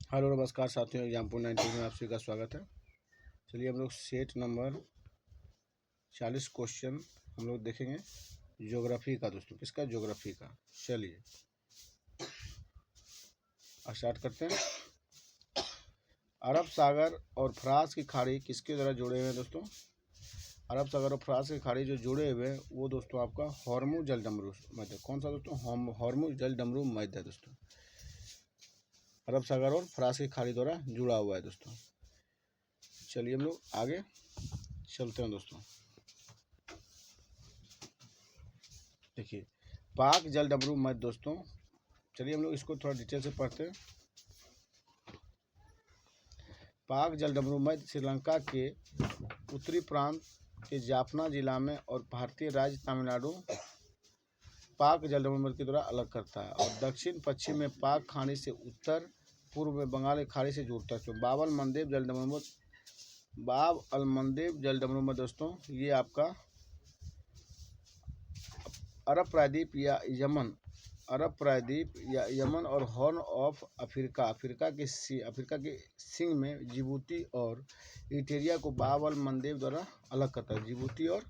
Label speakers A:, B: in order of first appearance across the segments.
A: Hello नमस्कार साथियों, example 19 में आप सभी का स्वागत है। चलिए हम लोग सेट नंबर 40 क्वेश्चन हम लोग देखेंगे ज्योग्राफी का। दोस्तों किसका? ज्योग्राफी का। चलिए स्टार्ट करते हैं। अरब सागर और फ्रांस की खाड़ी किसके द्वारा जुड़े हुए हैं दोस्तों? अरब सागर और फ्रांस की खाड़ी जो जुड़े हुए हैं वो दोस्तों आपका हॉर्मुज जलडमरू मध्य। कौन सा दोस्तों? हॉर्मुज जलडमरू मध्य दोस्तों। अरब सागर और फ्रांस की खाड़ी द्वारा जुड़ा हुआ है दोस्तों। चलिए हम लोग आगे चलते हैं दोस्तों। देखिए पाक जलडमरू मध्य दोस्तों। चलिए हम लोग इसको थोड़ा डिटेल से पढ़ते हैं। पाक जलडमरू मध्य श्रीलंका के उत्तरी प्रांत के जाफना जिला में और भारतीय राज्य तमिलनाडु पाक जलडमरू मध्य के द्वारा अलग करता है और दक्षिण पश्चिम में पाक खाड़ी से उत्तर पूर्व में बंगाल की खाड़ी से जुड़ता है। तो बाब अल मंदेब जलडमरू मध्य दोस्तों ये आपका अरब प्रायद्वीप या यमन और हॉर्न ऑफ अफ्रीका के सिंग में जिबूती और इटेरिया को बाब अल मंदेब द्वारा अलग करता है। जिबूती और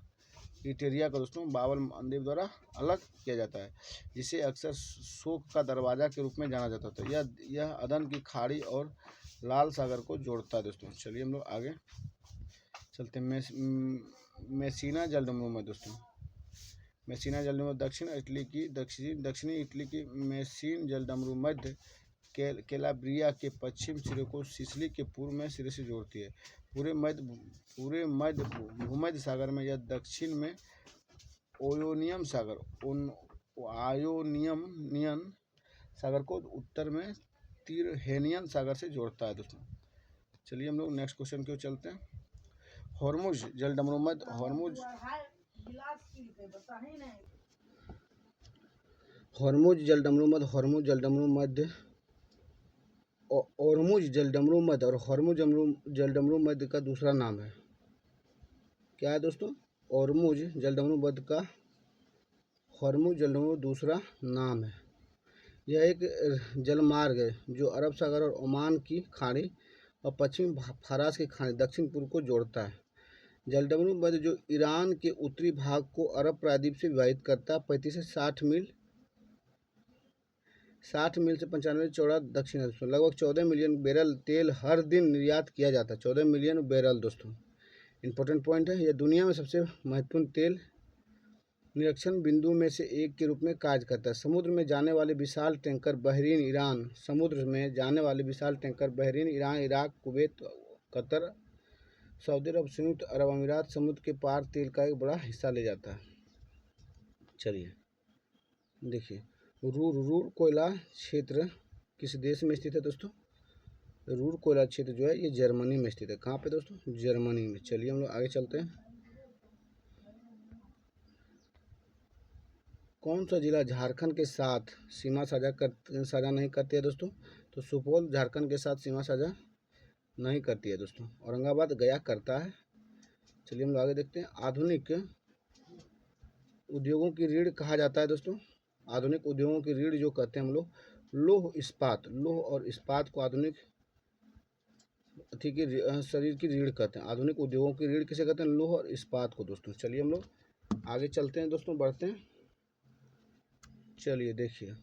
A: इटेरिया को दोस्तों बाब अल मंदेब द्वारा अलग किया जाता है, जिसे अक्सर शोक का दरवाज़ा के रूप में जाना जाता था। यह अदन की खाड़ी और लाल सागर को जोड़ता है दोस्तों। चलिए हम लोग आगे चलते हैं। मेसिना जलडमरू में दोस्तों। मेसिना जलडमरू दक्षिणी इटली की मेसीन जलडमरू मध्य कैलाब्रिया के पश्चिम सिरे को सिसिली के पूर्व में सिरे से जोड़ती है। पूरे मध्य भूमध्य सागर में यह दक्षिण में आयोनियन सागर को उत्तर में तिरहेनियन सागर से जोड़ता है दोस्तों। चलिए हम लोग नेक्स्ट क्वेश्चन की ओर चलते हैं। हॉर्मुज जलडमरू मध्य हॉर्मुज जलडमरू मध्य और हॉर्मुज जलडमरू मध्य का दूसरा नाम है। क्या है दोस्तों? हॉर्मुज जलडमरू मध्य का हॉर्मुज जलडमरू दूसरा नाम है। यह एक जलमार्ग है जो अरब सागर और ओमान की खाड़ी और पश्चिमी फारस की खाड़ी दक्षिण पूर्व को जोड़ता है। जलडमरू मध्य जो ईरान के उत्तरी भाग को अरब प्रायद्वीप से विभाजित करता है। 35 से 60 मील से 95 चौड़ा दक्षिण है दोस्तों। लगभग 14 मिलियन बैरल तेल हर दिन निर्यात किया जाता है। 14 मिलियन बैरल दोस्तों इंपॉर्टेंट पॉइंट है। यह दुनिया में सबसे महत्वपूर्ण तेल निरीक्षण बिंदु में से एक के रूप में कार्य करता है। समुद्र में जाने वाले विशाल tanker Bahrain, Iran, Iraq, Kuwait, Qatar, Saudi Arab, संयुक्त अरब अमीरात समुद्र के पार तेल का एक बड़ा हिस्सा ले जाता है। चलिए देखिए रूर कोयला क्षेत्र किस देश में स्थित है दोस्तों? रूर कोयला क्षेत्र जो है ये जर्मनी में स्थित है। कहाँ पे दोस्तों? जर्मनी में। चलिए हम लोग आगे चलते हैं। कौन सा जिला झारखंड के साथ सीमा साझा नहीं करती है दोस्तों? तो सुपौल झारखंड के साथ सीमा साझा नहीं करती है दोस्तों। औरंगाबाद गया करता है। चलिए हम लोग आगे देखते हैं। आधुनिक उद्योगों की रीढ़ कहा जाता है दोस्तों। आधुनिक उद्योगों की रीढ़ जो कहते हैं हम लोग लौह और इस्पात को आधुनिक शरीर की रीढ़ कहते हैं। आधुनिक उद्योगों की रीढ़ किसे कहते हैं? लौह और इस्पात को दोस्तों। चलिए हम लोग आगे चलते हैं दोस्तों, बढ़ते हैं। चलिए देखिए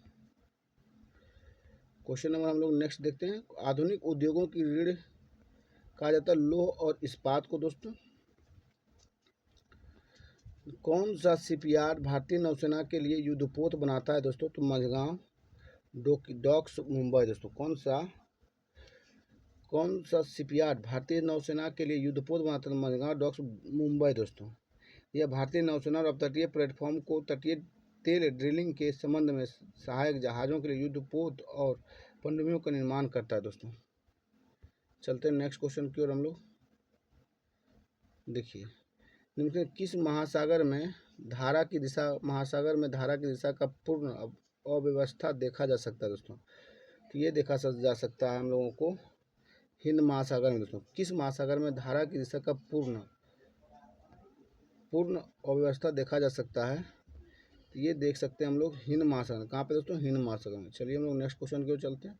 A: क्वेश्चन नंबर हम लोग नेक्स्ट देखते हैं। आधुनिक उद्योगों की रीढ़ कहा जाता है लौह और इस्पात को दोस्तों। कौन सा शिपयार्ड भारतीय नौसेना के लिए युद्धपोत बनाता है दोस्तों? तो मझगांव डॉक्स मुंबई दोस्तों। कौन सा शिपयार्ड भारतीय नौसेना के लिए युद्धपोत बनाता है? मझगांव डॉक्स मुंबई दोस्तों। यह भारतीय नौसेना और अपतटीय प्लेटफॉर्म को तटीय तेल ड्रिलिंग के संबंध में सहायक जहाज़ों के लिए युद्धपोत और पनडुब्बियों का निर्माण करता है दोस्तों। चलते हैं नेक्स्ट क्वेश्चन की ओर हम लोग। देखिए निम्न किस महासागर में धारा की दिशा का पूर्ण अव्यवस्था देखा जा सकता है दोस्तों? तो ये देखा जा सकता है हम लोगों को हिंद महासागर में दोस्तों। किस महासागर में धारा की दिशा का पूर्ण अव्यवस्था देखा जा सकता है? तो ये देख सकते हैं हम लोग हिंद महासागर। कहाँ पे दोस्तों? हिंद महासागर में। चलिए हम लोग नेक्स्ट क्वेश्चन की ओर चलते हैं।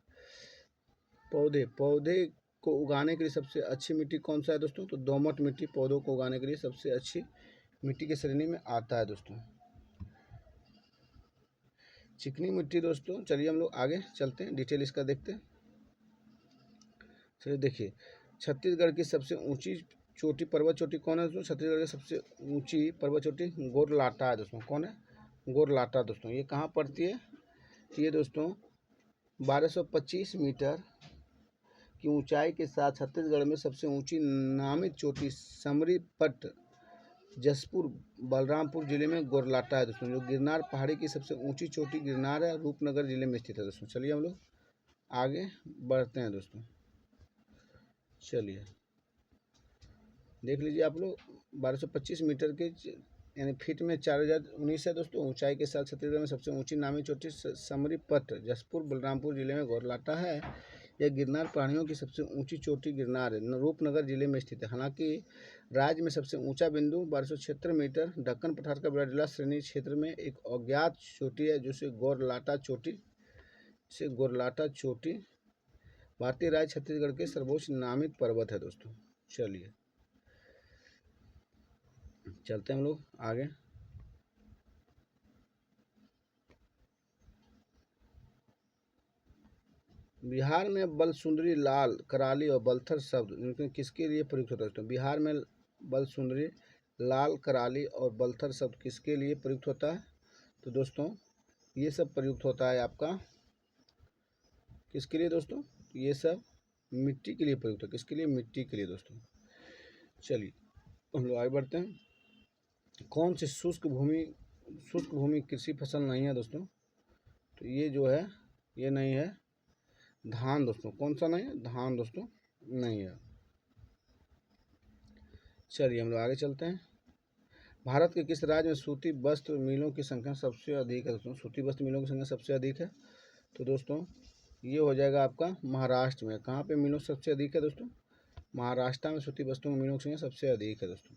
A: पौधे पौधे को उगाने के लिए सबसे अच्छी मिट्टी कौन सा है दोस्तों? तो दोमट मिट्टी पौधों को उगाने के लिए सबसे अच्छी मिट्टी की श्रेणी में आता है दोस्तों। चिकनी मिट्टी दोस्तों, चलिए हम लोग आगे चलते हैं, डिटेल इसका देखते हैं। चलिए देखिए, छत्तीसगढ़ की सबसे ऊंची चोटी पर्वत चोटी कौन है दोस्तों? छत्तीसगढ़ की सबसे ऊंची पर्वत चोटी गोरलाटा है दोस्तों। कौन है? गोरलाटा दोस्तों। ये कहाँ पड़ती है? ये दोस्तों 1225 मीटर की ऊंचाई के साथ छत्तीसगढ़ में सबसे ऊंची नामित चोटी समरी पट जसपुर बलरामपुर जिले में गोरलाटा है दोस्तों। जो गिरनार पहाड़ी की सबसे ऊंची चोटी गिरनार है, रूपनगर जिले में स्थित है दोस्तों। चलिए हम लोग आगे बढ़ते हैं दोस्तों। चलिए देख लीजिए आप लोग, 1225 मीटर के यानी फीट में 4019 है दोस्तों ऊंचाई के साथ छत्तीसगढ़ में सबसे ऊंची नामी चोटी समरी पट जसपुर बलरामपुर जिले में गोरलाटा है। यह गिरनार पहाड़ियों की सबसे ऊंची चोटी गिरनार है, रूपनगर जिले में स्थित है। हालांकि राज्य में सबसे ऊंचा बिंदु 1276 मीटर दक्कन पठार का बराडीला श्रेणी क्षेत्र में एक अज्ञात चोटी है, जिसे गोरलाटा चोटी भारतीय राज्य छत्तीसगढ़ के सर्वोच्च नामित पर्वत है दोस्तों। चलिए चलते हैं हम लोग आगे। बिहार में बलसुंदरी, लाल कराली और बलथर शब्द किसके लिए प्रयुक्त होता है दोस्तों? बिहार में बलसुंदरी, लाल कराली और बलथर शब्द किसके लिए प्रयुक्त होता है? तो दोस्तों ये सब प्रयुक्त होता है आपका किसके लिए दोस्तों? ये सब मिट्टी के लिए प्रयुक्त है। किसके लिए? मिट्टी के लिए दोस्तों। चलिए हम लोग आगे बढ़ते हैं। कौन सी शुष्क भूमि कृषि फसल नहीं है दोस्तों? तो ये जो है ये नहीं है धान दोस्तों। कौन सा नहीं है? धान दोस्तों नहीं है। चलिए हम लोग आगे चलते हैं। भारत के किस राज्य में सूती वस्त्र मिलों की संख्या सबसे अधिक है दोस्तों? सूती वस्त्र मिलों की संख्या सबसे अधिक है तो दोस्तों ये हो जाएगा आपका महाराष्ट्र में। कहाँ पे मिलों सबसे अधिक है दोस्तों? महाराष्ट्र में सूती वस्त्रों मिलों की संख्या सबसे अधिक है दोस्तों।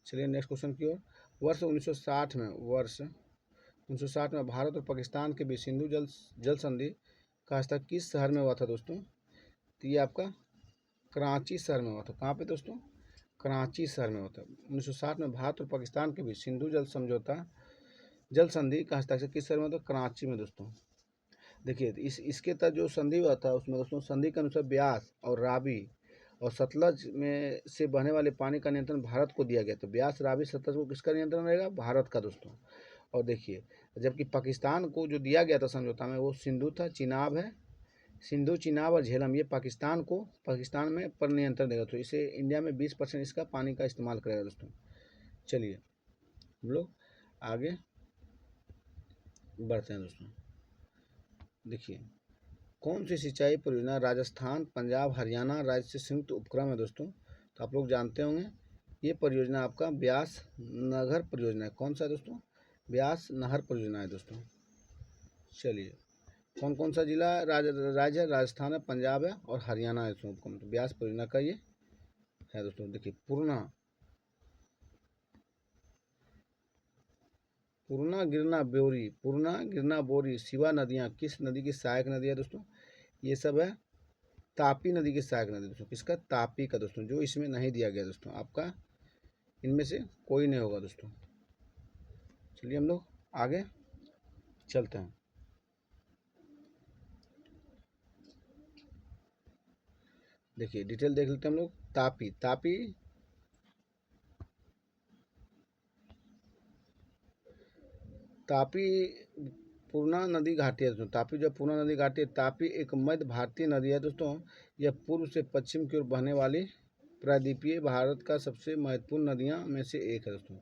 A: चलिए नेक्स्ट क्वेश्चन की ओर। वर्ष 1960 में भारत और पाकिस्तान के बीच सिंधु जल संधि का हस्ताक्षर किस शहर में हुआ था दोस्तों? तो ये आपका कराची शहर में हुआ था। कहाँ पे दोस्तों? कराची शहर में हुआ था। 1960 में भारत और पाकिस्तान के बीच सिंधु जल संधि का हस्ताक्षर किस शहर में हुआ था? कराची में दोस्तों। देखिए इसके तहत जो संधि हुआ था उसमें दोस्तों संधि के अनुसार ब्यास और रावी और सतलज में से बहने वाले पानी का नियंत्रण भारत को दिया गया। तो ब्यास, रावी, सतलज को किसका नियंत्रण रहेगा? भारत का दोस्तों। और देखिए जबकि पाकिस्तान को जो दिया गया था समझौता में वो सिंधु था, चिनाब है, सिंधु, चिनाब और झेलम, ये पाकिस्तान में पर नियंत्रण देगा। तो इसे इंडिया में 20% इसका पानी का इस्तेमाल करेगा दोस्तों। चलिए हम लोग आगे बढ़ते हैं दोस्तों। देखिए कौन सी सिंचाई परियोजना राजस्थान, पंजाब, हरियाणा राज्य से संयुक्त उपक्रम है दोस्तों? तो आप लोग जानते होंगे ये परियोजना आपका ब्यास नहर परियोजना है। कौन सा है दोस्तों? ब्यास नहर परियोजना है दोस्तों। चलिए कौन कौन सा जिला राज्य राजस्थान है, पंजाब है और हरियाणा है दोस्तों उपक्रम। तो ब्यास परियोजना का ये है दोस्तों। देखिए पूर्णा गिरना बोरी शिवा नदियाँ किस नदी की सहायक नदी है दोस्तों? ये सब है तापी नदी की सहायक नदी दोस्तों। किसका? तापी का दोस्तों, जो इसमें नहीं दिया गया दोस्तों। आपका इनमें से कोई नहीं होगा दोस्तों। चलिए हम लोग आगे चलते हैं। देखिए डिटेल देख लेते हैं हम लोग। तापी पूर्णा नदी घाटी है दोस्तों। तापी जो पूर्णा नदी घाटी है, तापी एक मध्य भारतीय नदी है दोस्तों। यह पूर्व से पश्चिम की ओर बहने वाली प्रायद्वीपीय भारत का सबसे महत्वपूर्ण नदियों में से एक है दोस्तों।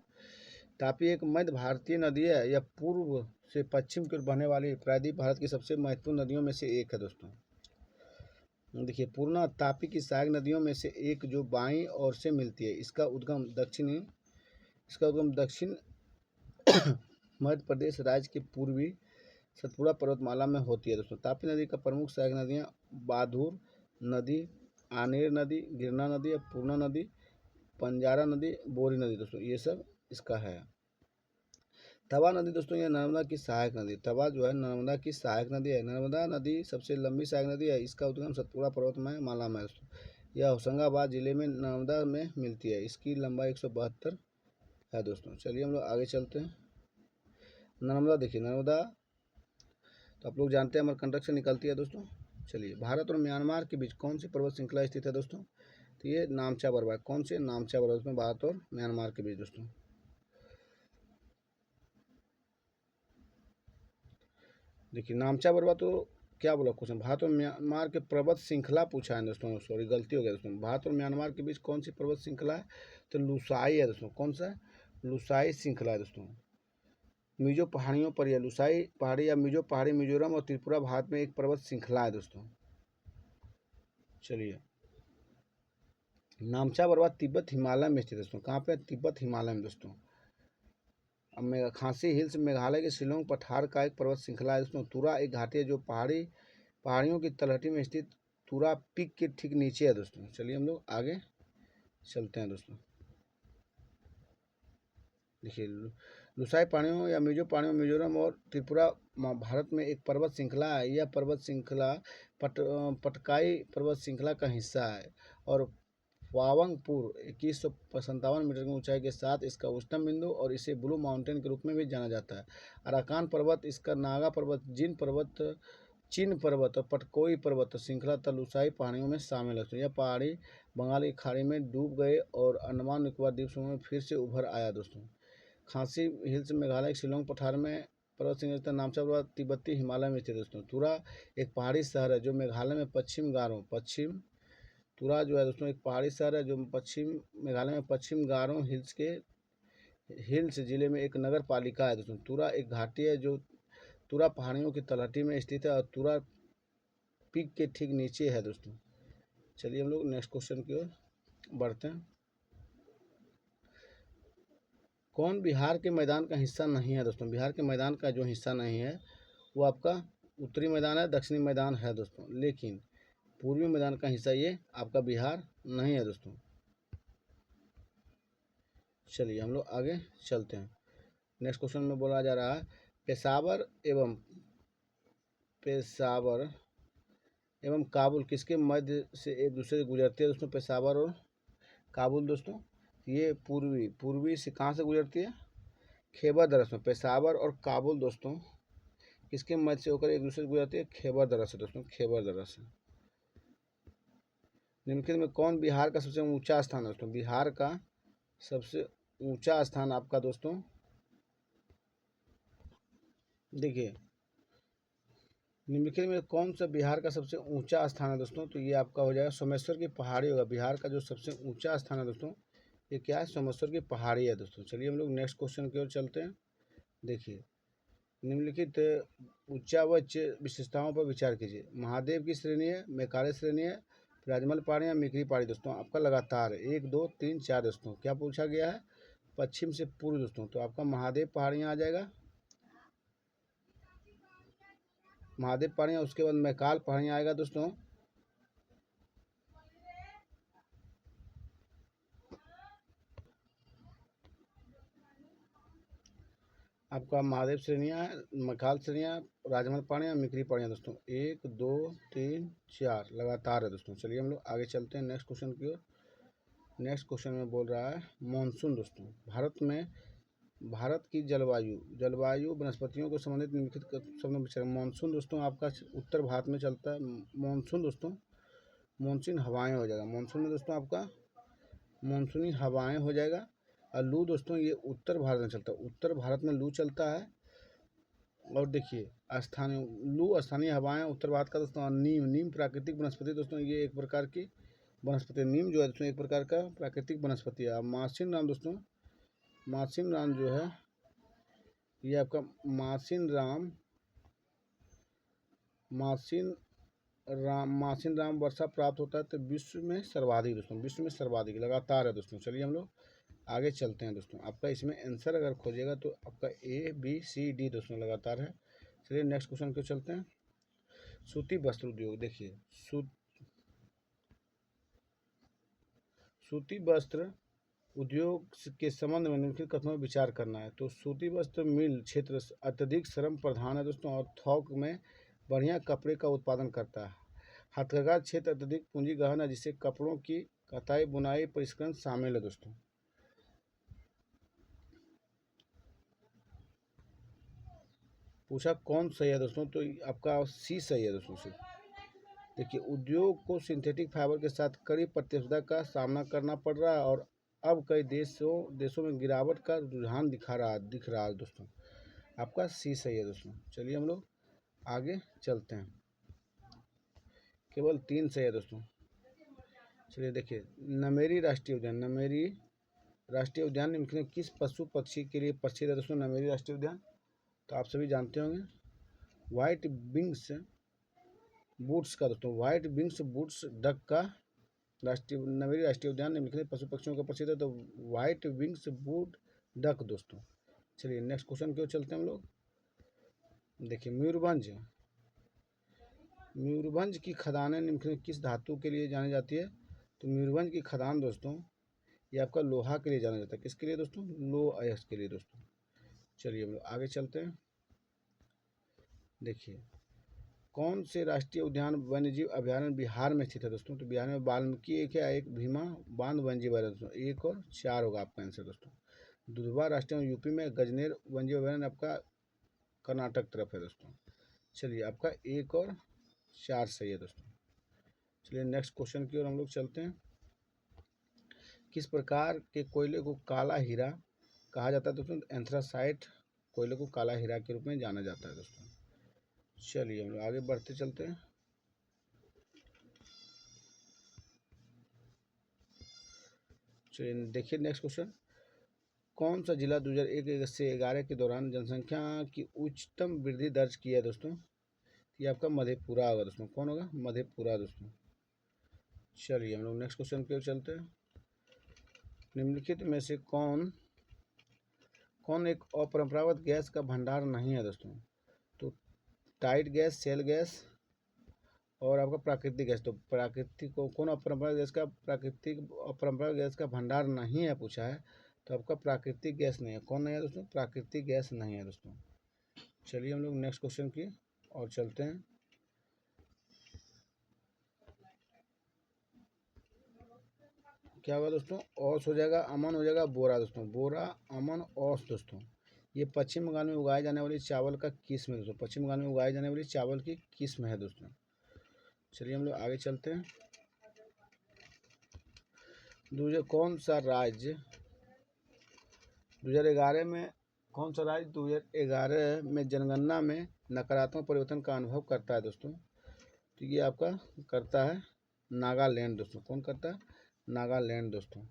A: तापी एक मध्य भारतीय नदी है। यह पूर्व से पश्चिम की ओर बहने वाली प्रायद्वीप भारत की सबसे महत्वपूर्ण नदियों में से एक है दोस्तों। देखिए पूर्णा तापी की सहायक नदियों में से एक जो बाईं ओर से मिलती है। इसका उद्गम दक्षिण मध्य प्रदेश राज्य के पूर्वी सतपुड़ा पर्वतमाला में होती है दोस्तों। तापी नदी का प्रमुख सहायक नदियाँ बाधुर नदी, आनेर नदी, गिरना नदी, पूर्णा नदी, पंजारा नदी, बोरी नदी दोस्तों, ये सब इसका है। तवा नदी दोस्तों ये नर्मदा की सहायक नदी, तवा जो है नर्मदा की सहायक नदी है। नर्मदा नदी सबसे लंबी सहायक नदी है। इसका उद्गम सतपुड़ा पर्वतमाला माला में है दोस्तों। यह होशंगाबाद जिले में नर्मदा में मिलती है। इसकी लंबाई 172 है दोस्तों। चलिए हम लोग आगे चलते हैं। नर्मदा देखिए, नर्मदा तो आप लोग जानते हैं अमरकंटक से निकलती है दोस्तों। चलिए, भारत और म्यांमार के बीच कौन सी पर्वत श्रृंखला स्थित है दोस्तों? तो ये नामचा बरवा। कौन से? नामचा बरवा में भारत और म्यांमार के बीच दोस्तों। देखिए, नामचा बरवा तो क्या बोला क्वेश्चन, भारत और म्यांमार के पर्वत श्रृंखला पूछा है दोस्तों। सॉरी, गलती हो गया दोस्तों। भारत और म्यांमार के बीच कौन सी पर्वत श्रृंखला है? तो लुसाई है दोस्तों। कौन सा? लुसाई श्रृंखला है दोस्तों। मिजो पहाड़ियों पर यह लुसाई पहाड़ी या मिजो पहाड़ी मिजोरम और त्रिपुरा भारत में एक पर्वत श्रृंखला है दोस्तों। चलिए, नामचा बरवा तिब्बत हिमालय में स्थित है दोस्तों। कहाँ पे? तिब्बत हिमालय में दोस्तों। अब खासी हिल्स मेघालय के शिलोंग पठार का एक पर्वत श्रृंखला है दोस्तों। तुरा एक घाटी है जो पहाड़ियों की तलहटी में स्थित तुरा पीक के ठीक नीचे है दोस्तों। चलिए हम लोग आगे चलते हैं दोस्तों। देखिए, लुसाई पहाड़ियों या मिजो पहाड़ियों मिजोरम और त्रिपुरा भारत में एक पर्वत श्रृंखला है। यह पर्वत श्रृंखला पटकाई पर्वत श्रृंखला का हिस्सा है और पावंगपुर 2157 मीटर की ऊंचाई के साथ इसका उच्चतम बिंदु और इसे ब्लू माउंटेन के रूप में भी जाना जाता है। अराकान पर्वत, इसका नागा पर्वत, चीन पर्वत और पटकोई पर्वत श्रृंखला तलुसाई पहाड़ियों में शामिल है। यह पहाड़ी बंगाल की खाड़ी में डूब गए और अंडमान निकोबार द्वीप समूह में फिर से उभर आया दोस्तों। खासी हिल्स मेघालय के शिलोंग पठार में पर्वत श्रृंखला नामचा पर्वत तिब्बती हिमालय में स्थित दोस्तों। तुरा एक पहाड़ी शहर है जो मेघालय में तुरा जो है दोस्तों एक पहाड़ी शहर है जो मेघालय में पश्चिम गारो हिल्स जिले में एक नगर पालिका है दोस्तों। तुरा एक घाटी है जो तुरा पहाड़ियों की तलहटी में स्थित है और तुरा पीक के ठीक नीचे है दोस्तों। चलिए हम लोग नेक्स्ट क्वेश्चन की ओर बढ़ते हैं। कौन बिहार के मैदान का हिस्सा नहीं है दोस्तों? बिहार के मैदान का जो हिस्सा नहीं है वो आपका उत्तरी मैदान है, दक्षिणी मैदान है दोस्तों, लेकिन पूर्वी मैदान का हिस्सा ये आपका बिहार नहीं है दोस्तों। चलिए हम लोग आगे चलते हैं। नेक्स्ट क्वेश्चन में बोला जा रहा है पेशावर एवं काबुल किसके मध्य से एक दूसरे से गुजरती है दोस्तों? पेशावर और काबुल दोस्तों ये पूर्वी से कहाँ से गुजरती है? खैबर दर्रा में। पेशावर और काबुल दोस्तों किसके मध्य से होकर एक दूसरे से गुजरती है? खैबर दर्रा से दोस्तों, खैबर दर्रा से। निम्नलिखित में कौन बिहार का सबसे ऊंचा स्थान है दोस्तों? बिहार का सबसे ऊंचा स्थान आपका दोस्तों देखिए, निम्नलिखित में कौन सा बिहार का सबसे ऊंचा स्थान है दोस्तों? तो ये आपका हो जाएगा सोमेश्वर की पहाड़ी होगा। बिहार का जो सबसे ऊंचा स्थान है दोस्तों ये क्या है? सोमेश्वर की पहाड़ी है दोस्तों। चलिए हम लोग नेक्स्ट क्वेश्चन की ओर चलते हैं। देखिए, निम्नलिखित उच्चावच विशेषताओं पर विचार कीजिए। महादेव की श्रेणी है, मेकाले श्रेणी है, राजमल पहाड़ी या मिकरी पहाड़ी दोस्तों। आपका लगातार 1 2 3 4 दोस्तों। क्या पूछा गया है? पश्चिम से पूर्व दोस्तों। तो आपका महादेव पहाड़ियाँ आ जाएगा, महादेव पहाड़ियाँ। उसके बाद मैकाल पहाड़ियाँ आएगा दोस्तों। आपका महादेव श्रेणियाँ है, मैकाल श्रेणियाँ, राजमल पहाड़ियाँ, मिकरी पहाड़ियाँ दोस्तों। 1 2 3 4 लगातार है दोस्तों। चलिए हम लोग आगे चलते हैं नेक्स्ट क्वेश्चन की ओर। नेक्स्ट क्वेश्चन में बोल रहा है मानसून दोस्तों। भारत की जलवायु वनस्पतियों को संबंधित निम्नलिखित शब्दों में मानसून दोस्तों आपका उत्तर भारत में चलता है। मानसून दोस्तों मानसून हवाएं हो जाएगा। मानसून में दोस्तों आपका मानसूनी हवाएं हो जाएगा। और लू दोस्तों ये उत्तर भारत में चलता है। उत्तर भारत में लू चलता है। और देखिए, स्थानीय हवाएं उत्तर भारत का दोस्तों। नीम प्राकृतिक वनस्पति दोस्तों, ये एक प्रकार की वनस्पति। नीम जो है दोस्तों एक प्रकार का प्राकृतिक वनस्पति है। मासिन राम दोस्तों, मासिन राम जो है ये आपका मासिन राम वर्षा प्राप्त होता है तो विश्व में सर्वाधिक दोस्तों, विश्व में सर्वाधिक लगातार है दोस्तों। चलिए हम लोग आगे चलते हैं दोस्तों। आपका इसमें आंसर अगर खोजेगा तो आपका ABCD दोस्तों लगातार है। चलिए नेक्स्ट क्वेश्चन को चलते हैं। सूती वस्त्र उद्योग। देखिए, सूती वस्त्र उद्योग के संबंध में निम्नलिखित कथनों पर विचार करना है। तो सूती वस्त्र मिल क्षेत्र अत्यधिक श्रम प्रधान है दोस्तों, और थोक में बढ़िया कपड़े का उत्पादन करता है। हथकरघा क्षेत्र अत्यधिक पूंजी गहन है, जिससे कपड़ों की कताई, बुनाई, परिष्करण शामिल है दोस्तों। पूछा कौन सही है दोस्तों, तो आपका सी सही है दोस्तों। से देखिए, उद्योग को सिंथेटिक फाइबर के साथ कड़ी प्रतिस्पर्धा का सामना करना पड़ रहा है, और अब कई देशों में गिरावट का रुझान दिख रहा है दोस्तों। आपका सी सही है दोस्तों। चलिए हम लोग आगे चलते हैं। केवल 3 सही है दोस्तों। चलिए देखिए, नमेरी राष्ट्रीय उद्यान निम्नलिखित किस पशु पक्षी के लिए प्रसिद्ध है दोस्तों? नमेरी राष्ट्रीय उद्यान तो आप सभी जानते होंगे, व्हाइट विंग्स बूट्स का दोस्तों, व्हाइट विंग्स बूट्स डक का नमेरी राष्ट्रीय उद्यान निम्नलिखित पशु पक्षियों का प्रसिद्ध है, तो व्हाइट विंग्स बूट डक दोस्तों। चलिए नेक्स्ट क्वेश्चन की ओर चलते हैं हम लोग। देखिए, मयूरभंज की खदानें निम्नलिखित किस धातु के लिए जानी जाती है? तो मयूरभंज की खदान दोस्तों, ये आपका लोहा के लिए जाना जाता है। किसके लिए दोस्तों? लोह अयस्क के लिए दोस्तों। चलिए हम लोग आगे चलते हैं। देखिए, कौन से राष्ट्रीय उद्यान वन्यजीव अभयारण्य बिहार में स्थित है दोस्तों? तो बिहार में वाल्मीकि एक है, एक भीमा बांध वन्यजीव अभयारण्य दोस्तों। 1 और 4 होगा आपका आंसर दोस्तों। दुधवा राष्ट्रीय यूपी में, गजनेर वन्यजीव अभयारण्य आपका कर्नाटक तरफ है दोस्तों। चलिए आपका 1 और 4 सही है दोस्तों। चलिए नेक्स्ट क्वेश्चन की ओर हम लोग चलते हैं। किस प्रकार के कोयले को काला हीरा कहा जाता है दोस्तों? एंथ्रासाइट कोयले को काला हीरा के रूप में जाना जाता है दोस्तों। चलिए हम लोग आगे बढ़ते चलते हैं। चलिए देखिए नेक्स्ट क्वेश्चन, कौन सा जिला 2001 से 11 के दौरान जनसंख्या की उच्चतम वृद्धि दर्ज किया है दोस्तों? ये आपका मधेपुरा होगा दोस्तों। कौन होगा? मधेपुरा दोस्तों। चलिए हम लोग नेक्स्ट क्वेश्चन की ओर चलते हैं। निम्नलिखित में से कौन एक अपरंपरागत गैस का भंडार नहीं है दोस्तों? तो टाइड गैस, शेल गैस और आपका प्राकृतिक गैस। तो प्राकृतिक को कौन अपरंपरागत गैस का भंडार नहीं है पूछा है, तो आपका प्राकृतिक गैस नहीं है। कौन नहीं है दोस्तों? प्राकृतिक गैस नहीं है दोस्तों। चलिए हम लोग नेक्स्ट क्वेश्चन की और चलते हैं। क्या होगा दोस्तों? औस हो जाएगा, अमन हो जाएगा, बोरा दोस्तों। बोरा, अमन, औस दोस्तों। ये पश्चिम बंगाल में उगाए जाने वाली चावल का किस्म है दोस्तों। पश्चिम बंगाल में उगाए जाने वाली चावल की किस्म है दोस्तों। चलिए हम लोग आगे चलते हैं। कौन सा राज्य 2011 में 2011 में जनगणना में नकारात्मक परिवर्तन का अनुभव करता है दोस्तों? तो ये आपका करता है नागालैंड दोस्तों। कौन करता है? नागालैंड दोस्तों।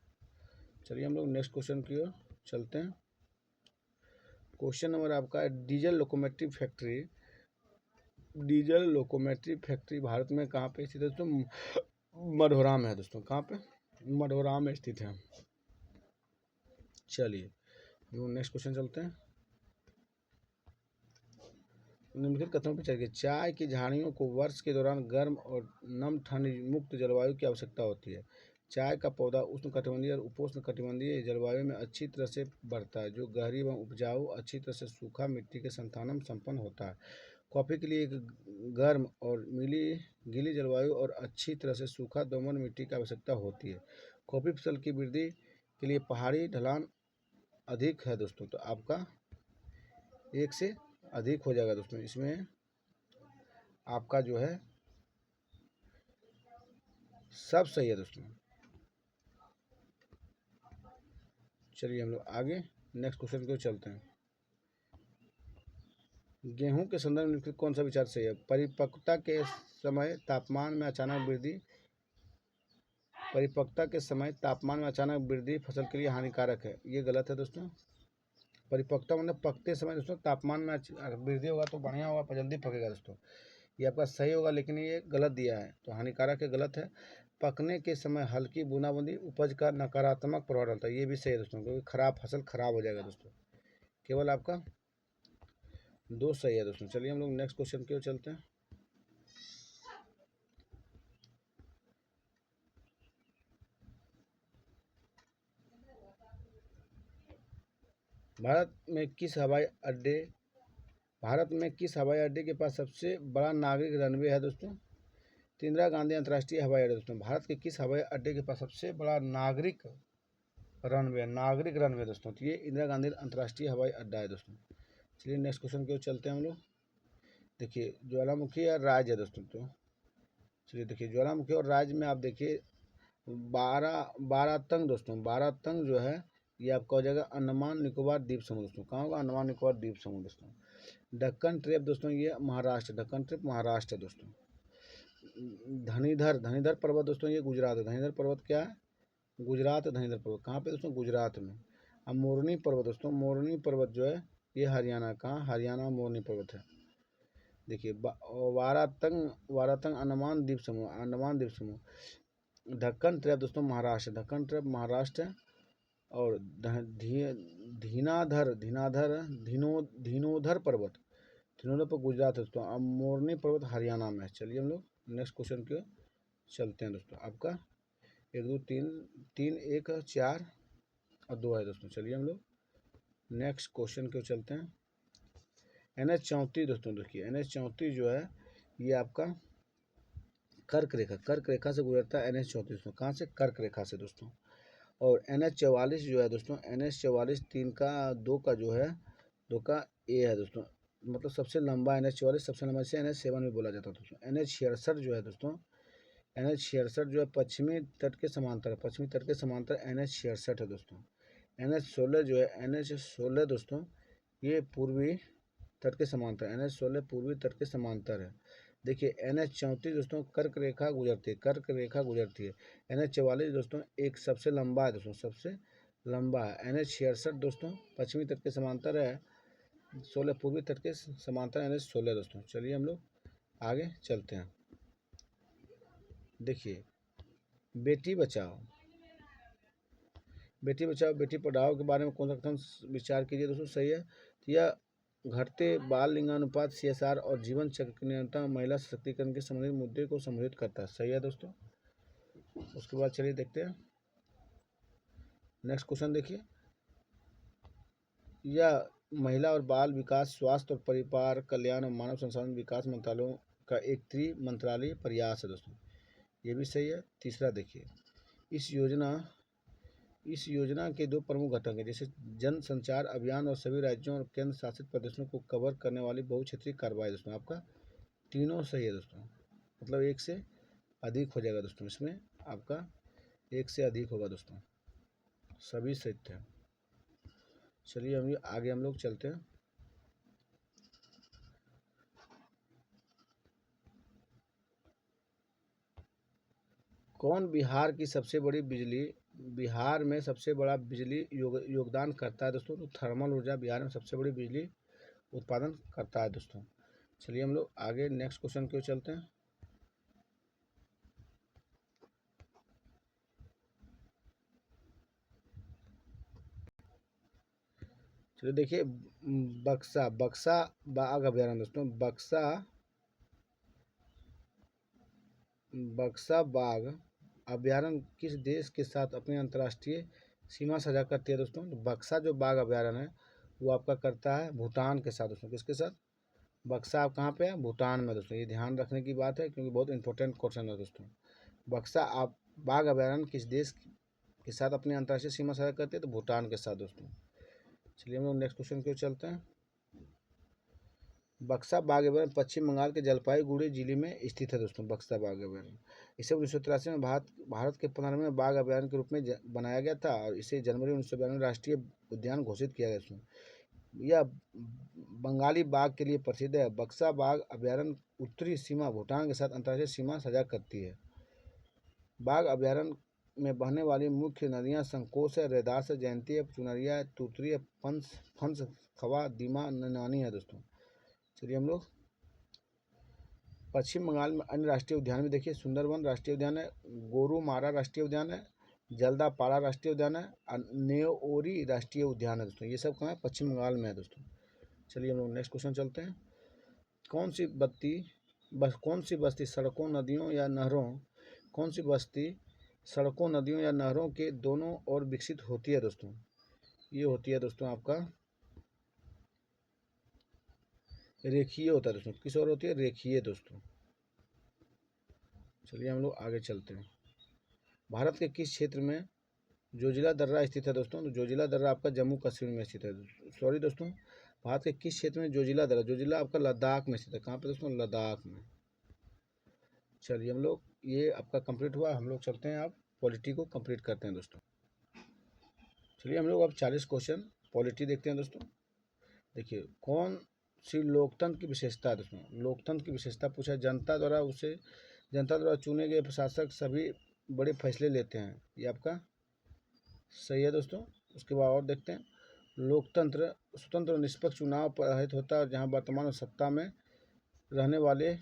A: चलिए हम लोग नेक्स्ट क्वेश्चन की ओर चलते हैं। क्वेश्चन नंबर आपका है, डीजल लोकोमेट्री फैक्ट्री भारत में कहाँ पे स्थित है दोस्तों? मढ़ौरा में है दोस्तों। कहाँ पे? मढ़ौरा में स्थित है। चलिए नेक्स्ट क्वेश्चन चलते हैं। निम्नलिखित कथनों पर चलिए, चाय की झाड़ियों को वर्ष के दौरान गर्म और नम ठंड मुक्त जलवायु की आवश्यकता होती है। चाय का पौधा उष्णकटिबंधीय और उपोष्णकटिबंधीय जलवायु में अच्छी तरह से बढ़ता है, जो गहरी एवं उपजाऊ, अच्छी तरह से सूखा मिट्टी के संतानम संपन्न होता है। कॉफी के लिए एक गर्म और गीली जलवायु और अच्छी तरह से सूखा दोमट मिट्टी की आवश्यकता होती है। कॉफी फसल की वृद्धि के लिए पहाड़ी ढलान अधिक है दोस्तों। तो आपका 1 से अधिक हो जाएगा दोस्तों। इसमें आपका जो है सब सही है दोस्तों। चलिए हम लोग आगे नेक्स्ट क्वेश्चन की ओर चलते हैं। गेहूं के संदर्भ में कौन सा विचार सही है? परिपक्वता के समय तापमान में अचानक वृद्धि फसल के लिए हानिकारक है। ये गलत है दोस्तों। परिपक्वता मतलब पकते समय दोस्तों तापमान में वृद्धि होगा तो बढ़िया होगा, जल्दी पकेगा दोस्तों। ये आपका सही होगा, लेकिन ये गलत दिया है, तो हानिकारक है, गलत है। पकने के समय हल्की बूंदाबांदी उपज का नकारात्मक प्रभाव डालता है। ये भी सही है दोस्तों, क्योंकि फसल खराब हो जाएगा दोस्तों। केवल आपका 2 सही है दोस्तों। चलिए हम लोग नेक्स्ट क्वेश्चन की ओर चलते हैं। भारत में किस हवाई अड्डे भारत में किस हवाई अड्डे के पास सबसे बड़ा नागरिक रनवे है दोस्तों? तो इंदिरा गांधी अंतर्राष्ट्रीय हवाई अड्डा दोस्तों। भारत के किस हवाई अड्डे के पास सबसे बड़ा नागरिक रनवे दोस्तों? तो ये इंदिरा गांधी अंतर्राष्ट्रीय हवाई अड्डा है दोस्तों। चलिए नेक्स्ट क्वेश्चन की ओर चलते हैं हम लोग। देखिए ज्वालामुखी या राज्य है दोस्तों। तो चलिए देखिए ज्वालामुखी और राज्य में आप देखिए बारातंग दोस्तों। बारातंग जो है ये आपका हो जाएगा अंडमान निकोबार द्वीप समूह दोस्तों। कहाँ होगा? अंडमान निकोबार द्वीप समूह दोस्तों। दक्कन ट्रेप दोस्तों ये महाराष्ट्र, दक्कन ट्रेप महाराष्ट्र है दोस्तों। धनीधर पर्वत दोस्तों ये गुजरात है। धनीधर पर्वत क्या है? गुजरात। धनीधर पर्वत कहाँ पे दोस्तों? गुजरात में। अब मोरनी पर्वत दोस्तों, मोरनी पर्वत जो है ये हरियाणा। कहाँ? हरियाणा मोरनी पर्वत है। देखिए वारातंग वारातंग अंडमान द्वीप समूह, अंडमान द्वीप समूह। ढक्कन ट्रैप दोस्तों महाराष्ट्र, ढक्कन ट्रैप महाराष्ट्र है। और धीनाधर धीनाधर धीनोधर पर्वत, धीनोधर पर गुजरात है दोस्तों। अब मोरनी पर्वत हरियाणा में है। चलिए हम लोग नेक्स्ट क्वेश्चन के चलते हैं दोस्तों। आपका 1 2 3 3 1 4 और 2 है दोस्तों। चलिए हम लोग नेक्स्ट क्वेश्चन के चलते हैं। NH 34 दोस्तों। देखिए NH 34 जो है ये आपका कर्क रेखा से गुजरता है। NH 34 दोस्तों कहाँ से? कर्क रेखा से दोस्तों। और NH 44 जो है दोस्तों, NH 44 3 का 2 का जो है 2 का A है दोस्तों। मतलब सबसे लंबा NH 44 सबसे लंबा, इसे NH 7 भी बोला जाता है दोस्तों। NH 66 जो है दोस्तों, NH 66 जो है पश्चिमी तट के समांतर, पश्चिमी तट के समांतर NH 66 है दोस्तों। NH 16 जो है, NH 16 दोस्तों ये पूर्वी तट के समांतर, NH 16 पूर्वी तट के समांतर है। देखिए NH 34 दोस्तों कर्क रेखा गुजरती है, कर्क रेखा गुजरती है। NH 44 दोस्तों एक सबसे लंबा है दोस्तों, सबसे लंबा है। NH 66 दोस्तों पश्चिमी तट के समांतर है, 16 पूर्वी तट के समांतर NH 16 दोस्तों। चलिए हम लोग आगे चलते हैं। देखिए बेटी बचाओ बेटी पढ़ाओ के बारे में कौन सा कथन विचार कीजिए दोस्तों? सही है। तो यह घटते बाल लिंगानुपात, CSR और जीवन चक्र की निरंतर महिला सशक्तिकरण के संबंधित मुद्दे को संबोधित करता है। सही है दोस्तों। उसके बाद चलिए देखते हैं नेक्स्ट क्वेश्चन। देखिए यह महिला और बाल विकास, स्वास्थ्य और परिवार कल्याण और मानव संसाधन विकास मंत्रालयों का एक त्रिमंत्रालय प्रयास है दोस्तों। ये भी सही है। तीसरा देखिए इस योजना के 2 प्रमुख घटक हैं, जैसे जन संचार अभियान और सभी राज्यों और केंद्र शासित प्रदेशों को कवर करने वाली बहुक्षेत्रीय कार्रवाई दोस्तों। आपका तीनों सही है दोस्तों। मतलब 1 से अधिक हो जाएगा दोस्तों, इसमें आपका 1 से अधिक होगा दोस्तों, सभी सत्य है। चलिए हम आगे हम लोग चलते हैं। कौन बिहार में सबसे बड़ा बिजली योगदान करता है दोस्तों? तो थर्मल ऊर्जा बिहार में सबसे बड़ी बिजली उत्पादन करता है दोस्तों। चलिए हम लोग आगे नेक्स्ट क्वेश्चन की ओर चलते हैं। चलिए देखिए बक्सा बाघ अभयारण्य दोस्तों, बक्सा बाघ अभयारण्य किस देश के साथ अपनी अंतर्राष्ट्रीय सीमा साझा करती है दोस्तों? तो बक्सा जो बाघ अभयारण्य है वो आपका करता है भूटान के साथ दोस्तों। किसके साथ? बक्सा आप कहाँ पे है? भूटान में दोस्तों। ये ध्यान रखने की बात है क्योंकि बहुत इंपॉर्टेंट क्वेश्चन है दोस्तों। बक्सा आप बाघ अभयारण्य किस देश के साथ अपनी अंतर्राष्ट्रीय सीमा साझा करते हैं? तो भूटान के साथ दोस्तों। चलिए हम लोग नेक्स्ट क्वेश्चन की ओर चलते हैं। बक्सा बाघ अभयारण्य पश्चिम बंगाल के जलपाईगुड़ी जिले में स्थित है दोस्तों। बक्सा बाघ अभयारण्य इसे 1983 में भारत के 15वें बाघ अभयारण्य के रूप में बनाया गया था और इसे जनवरी 1992 में राष्ट्रीय उद्यान घोषित किया गया दोस्तों। यह बंगाली बाघ के लिए प्रसिद्ध है। बक्सा बाघ अभयारण्य उत्तरी सीमा भूटान के साथ अंतर्राष्ट्रीय सीमा साझा करती है। बाघ अभयारण्य में बहने वाली मुख्य नदियां संकोश है, रैदास है, जयंती है, चुनरिया है, तुतरी है, फंस, खवा, दीमा, नैनानी है दोस्तों। चलिए हम लोग पश्चिम बंगाल में अन्य राष्ट्रीय उद्यान में देखिए सुंदरवन राष्ट्रीय उद्यान है, गोरुमारा राष्ट्रीय उद्यान है, जल्दापाड़ा राष्ट्रीय उद्यान है, नेओरी राष्ट्रीय उद्यान है दोस्तों। ये सब कहाँ है? पश्चिम बंगाल में है दोस्तों। चलिए हम लोग नेक्स्ट क्वेश्चन चलते हैं। कौन सी बस्ती सड़कों नदियों या नहरों के दोनों ओर विकसित होती है दोस्तों? ये होती है दोस्तों आपका रेखीय होता है दोस्तों। किस ओर होती है? रेखीय दोस्तों। चलिए हम लोग आगे चलते हैं। भारत के किस क्षेत्र में जोजिला दर्रा स्थित है दोस्तों? तो जोजिला दर्रा आपका जम्मू कश्मीर में स्थित है। सॉरी दोस्तों, भारत के किस क्षेत्र में जोजिला दर्रा? जोजिला आपका लद्दाख में स्थित है। कहाँ पे दोस्तों? लद्दाख में। चलिए हम लोग, ये आपका कंप्लीट हुआ। हम लोग चलते हैं, आप पॉलिटी को कंप्लीट करते हैं दोस्तों। चलिए हम लोग अब 40 क्वेश्चन पॉलिटी देखते हैं दोस्तों। देखिए, कौन सी लोकतंत्र की विशेषता है दोस्तों? लोकतंत्र की विशेषता पूछा है, जनता द्वारा चुने गए प्रशासक सभी बड़े फैसले लेते हैं। ये आपका सही है दोस्तों। उसके बाद और देखते हैं, लोकतंत्र स्वतंत्र और निष्पक्ष चुनाव पर आधारित होता है, जहाँ वर्तमान में सत्ता में रहने वाले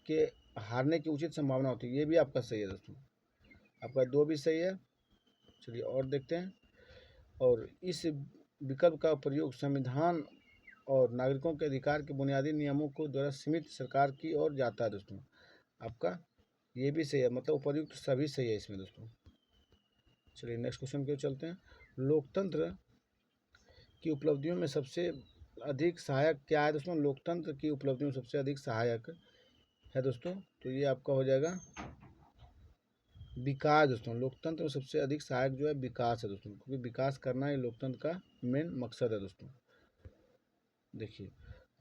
A: के हारने की उचित संभावना होती है। ये भी आपका सही है दोस्तों। आपका 2 भी सही है। चलिए और देखते हैं, और इस विकल्प का प्रयोग संविधान और नागरिकों के अधिकार के बुनियादी नियमों को द्वारा सीमित सरकार की ओर जाता है दोस्तों। आपका ये भी सही है, मतलब उपयुक्त सभी सही है इसमें दोस्तों। चलिए नेक्स्ट क्वेश्चन की ओर चलते हैं। लोकतंत्र की उपलब्धियों में सबसे अधिक सहायक क्या है दोस्तों? लोकतंत्र की उपलब्धियों में सबसे अधिक सहायक है दोस्तों, तो ये आपका हो जाएगा विकास दोस्तों। लोकतंत्र में सबसे अधिक सहायक जो है विकास है दोस्तों, क्योंकि विकास करना ही लोकतंत्र का मेन मकसद है दोस्तों। देखिए,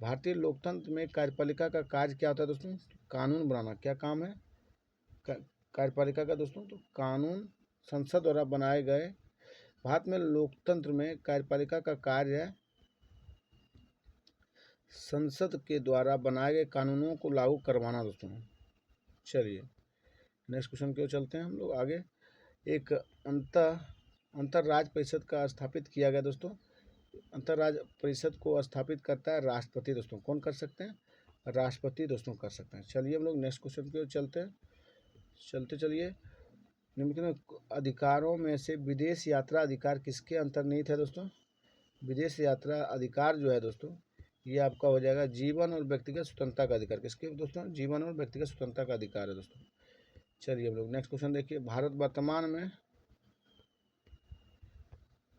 A: भारतीय लोकतंत्र में कार्यपालिका का कार्य क्या होता है दोस्तों? कानून बनाना। क्या काम है कार्यपालिका का दोस्तों? तो कानून संसद द्वारा बनाए गए। भारत में लोकतंत्र में कार्यपालिका का कार्य है संसद के द्वारा बनाए गए कानूनों को लागू करवाना दोस्तों। चलिए नेक्स्ट क्वेश्चन की ओर चलते हैं हम लोग आगे। एक अंतरराज्य परिषद का स्थापित किया गया दोस्तों। अंतरराज्य परिषद को स्थापित करता है राष्ट्रपति दोस्तों। कौन कर सकते हैं? राष्ट्रपति दोस्तों कर सकते हैं। चलिए हम लोग नेक्स्ट क्वेश्चन की ओर चलते हैं। चलिए, निम्नलिखित अधिकारों में से विदेश यात्रा अधिकार किसके अंतर्निहित है दोस्तों? विदेश यात्रा अधिकार जो है दोस्तों, ये आपका हो जाएगा जीवन और व्यक्तिगत स्वतंत्रता का अधिकार। किसके दोस्तों? जीवन और व्यक्तिगत स्वतंत्रता का अधिकार है दोस्तों। चलिए हम लोग नेक्स्ट क्वेश्चन देखिए।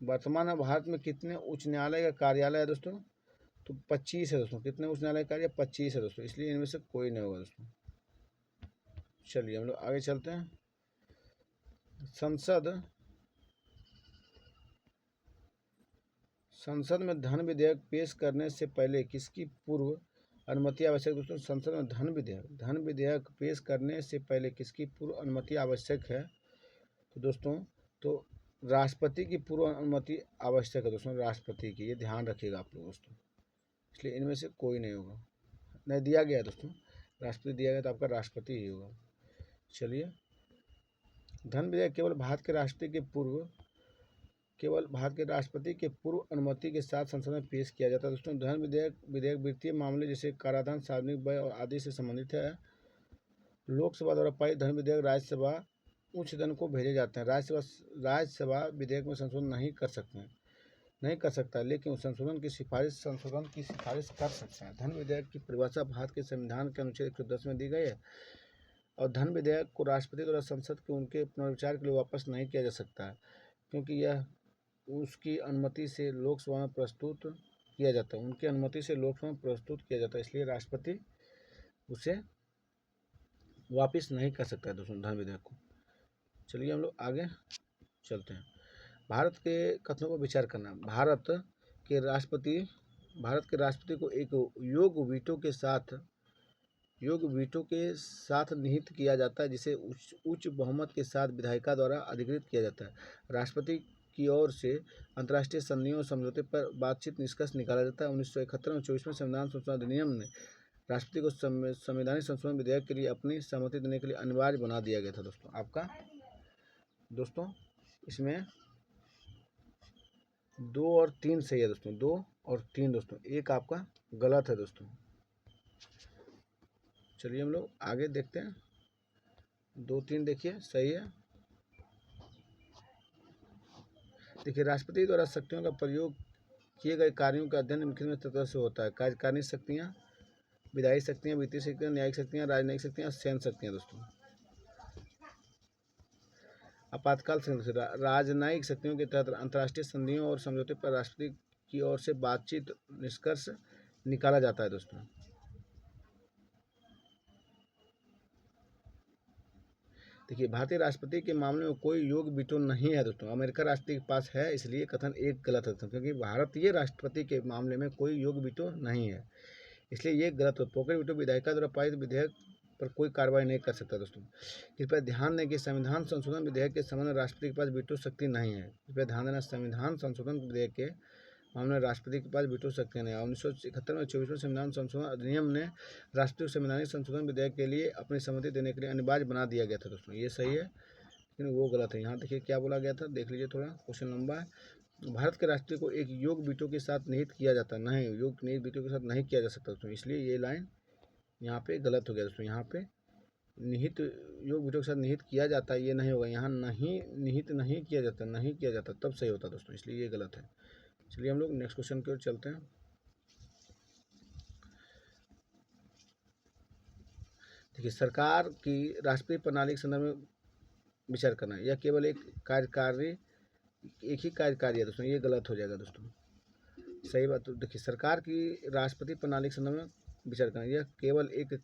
A: वर्तमान में भारत में कितने उच्च न्यायालय का कार्यालय है दोस्तों? तो 25 है दोस्तों। कितने उच्च न्यायालय कार्य? 25 है दोस्तों, इसलिए इनमें से कोई नहीं होगा दोस्तों। चलिए हम लोग आगे चलते हैं। संसद में धन विधेयक पेश करने से पहले किसकी पूर्व अनुमति आवश्यक दोस्तों? संसद में धन विधेयक पेश करने से पहले किसकी पूर्व अनुमति आवश्यक है? तो दोस्तों, तो राष्ट्रपति की पूर्व अनुमति आवश्यक है दोस्तों, राष्ट्रपति की। ये ध्यान रखिएगा आप लोग दोस्तों, इसलिए इनमें से कोई नहीं होगा। नहीं दिया गया दोस्तों, राष्ट्रपति दिया गया तो आपका राष्ट्रपति ही होगा। चलिए, धन विधेयक केवल भारत के राष्ट्रपति के पूर्व अनुमति के साथ संसद में पेश किया जाता है दोस्तों। धन विधेयक वित्तीय मामले जैसे कराधान, सार्वजनिक व्यय और आदि से संबंधित है। लोकसभा द्वारा पारित धन विधेयक राज्यसभा उच्च सदन को भेजे जाते हैं। राज्यसभा विधेयक में संशोधन नहीं कर सकता, लेकिन संशोधन की सिफारिश कर सकते हैं। धन विधेयक की परिभाषा भारत के संविधान के अनुच्छेद 110 में दी गई है, और धन विधेयक को राष्ट्रपति द्वारा संसद के उनके पुनर्विचार के लिए वापस नहीं किया जा सकता है, क्योंकि यह उसकी अनुमति से लोकसभा में प्रस्तुत किया जाता है। उनकी अनुमति से लोकसभा में प्रस्तुत किया जाता है, इसलिए राष्ट्रपति उसे वापस नहीं कर सकता है दोस्तों, धन विधेयक को। चलिए हम लोग आगे चलते हैं। भारत के कथनों पर विचार करना। भारत के राष्ट्रपति को एक योग वीटो के साथ निहित किया जाता है, जिसे उच्च बहुमत के साथ विधायिका द्वारा अधिकृत किया जाता है। राष्ट्रपति की ओर से अंतर्राष्ट्रीय संधियों और समझौते पर बातचीत निष्कर्ष निकाला जाता है। 1971 में 24वें संविधान संशोधन अधिनियम ने राष्ट्रपति को संवैधानिक संशोधन विधेयक के लिए अपनी सहमति देने के लिए अनिवार्य बना दिया गया था दोस्तों। आपका दोस्तों इसमें 2 और 3 सही है दोस्तों, 2 और 3 दोस्तों, एक आपका गलत है दोस्तों। चलिए हम लोग आगे देखते हैं। 2, 3 देखिए सही है। देखिए, राष्ट्रपति द्वारा शक्तियों का प्रयोग किए गए कार्यों का अध्ययन निम्नलिखित में से होता है। कार्यकारिणी शक्तियाँ, विधायी शक्तियाँ, वित्तीय शक्तियाँ, न्यायिक शक्तियाँ, राजनयिक शक्तियाँ, सैन्य शक्तियाँ दोस्तों। आपातकाल शक्ति, राजनयिक शक्तियों के तहत अंतर्राष्ट्रीय संधियों और समझौते पर राष्ट्रपति की ओर से बातचीत निष्कर्ष निकाला जाता है दोस्तों। देखिए, भारतीय राष्ट्रपति के मामले में कोई योग्य वीटो नहीं है दोस्तों। अमेरिका राष्ट्रपति के पास है, इसलिए कथन एक गलत है दोस्तों, क्योंकि भारतीय राष्ट्रपति के मामले में कोई योग्य वीटो नहीं है, इसलिए ये गलत है। पॉकेट वीटो विधायिका द्वारा पारित विधेयक पर कोई कार्रवाई नहीं कर सकता दोस्तों। कृपया ध्यान दें कि संविधान संशोधन विधेयक के संबंध में राष्ट्रपति के पास वीटो शक्ति नहीं है। कृपया ध्यान देना, संविधान संशोधन विधेयक के मामले में राष्ट्रपति के पास वीटो शक्ति नहीं है। 1971 में 24वें संविधान संशोधन अधिनियम ने राष्ट्रीय संवैधानिक संशोधन विधेयक के लिए अपनी सहमति देने के लिए अनिवार्य बना दिया गया था दोस्तों। ये सही है, लेकिन वो गलत है। यहाँ देखिए क्या बोला गया था, देख लीजिए थोड़ा, क्वेश्चन लंबा है। भारत के राष्ट्रपति को एक योग्य वीटो के साथ निहित किया जाता है, नहीं, योग्य निहित वीटो के साथ नहीं किया जा सकता दोस्तों, इसलिए ये लाइन यहाँ पे गलत हो गया दोस्तों। यहाँ पे निहित योग वीटो के साथ निहित किया जाता है, ये नहीं होगा। यहाँ नहीं, निहित नहीं किया जाता, नहीं किया जाता तब सही होता दोस्तों, इसलिए ये गलत है। चलिए हम लोग नेक्स्ट क्वेश्चन की ओर चलते हैं। देखिए, सरकार की राष्ट्रीय प्रणाली के संदर्भ में विचार करना, यह केवल एक ही कार्यकारी है दोस्तों, ये गलत हो जाएगा दोस्तों। सही बात। तो देखिए, सरकार की राष्ट्रपति प्रणाली के संदर्भ में विचार करना, यह केवल एक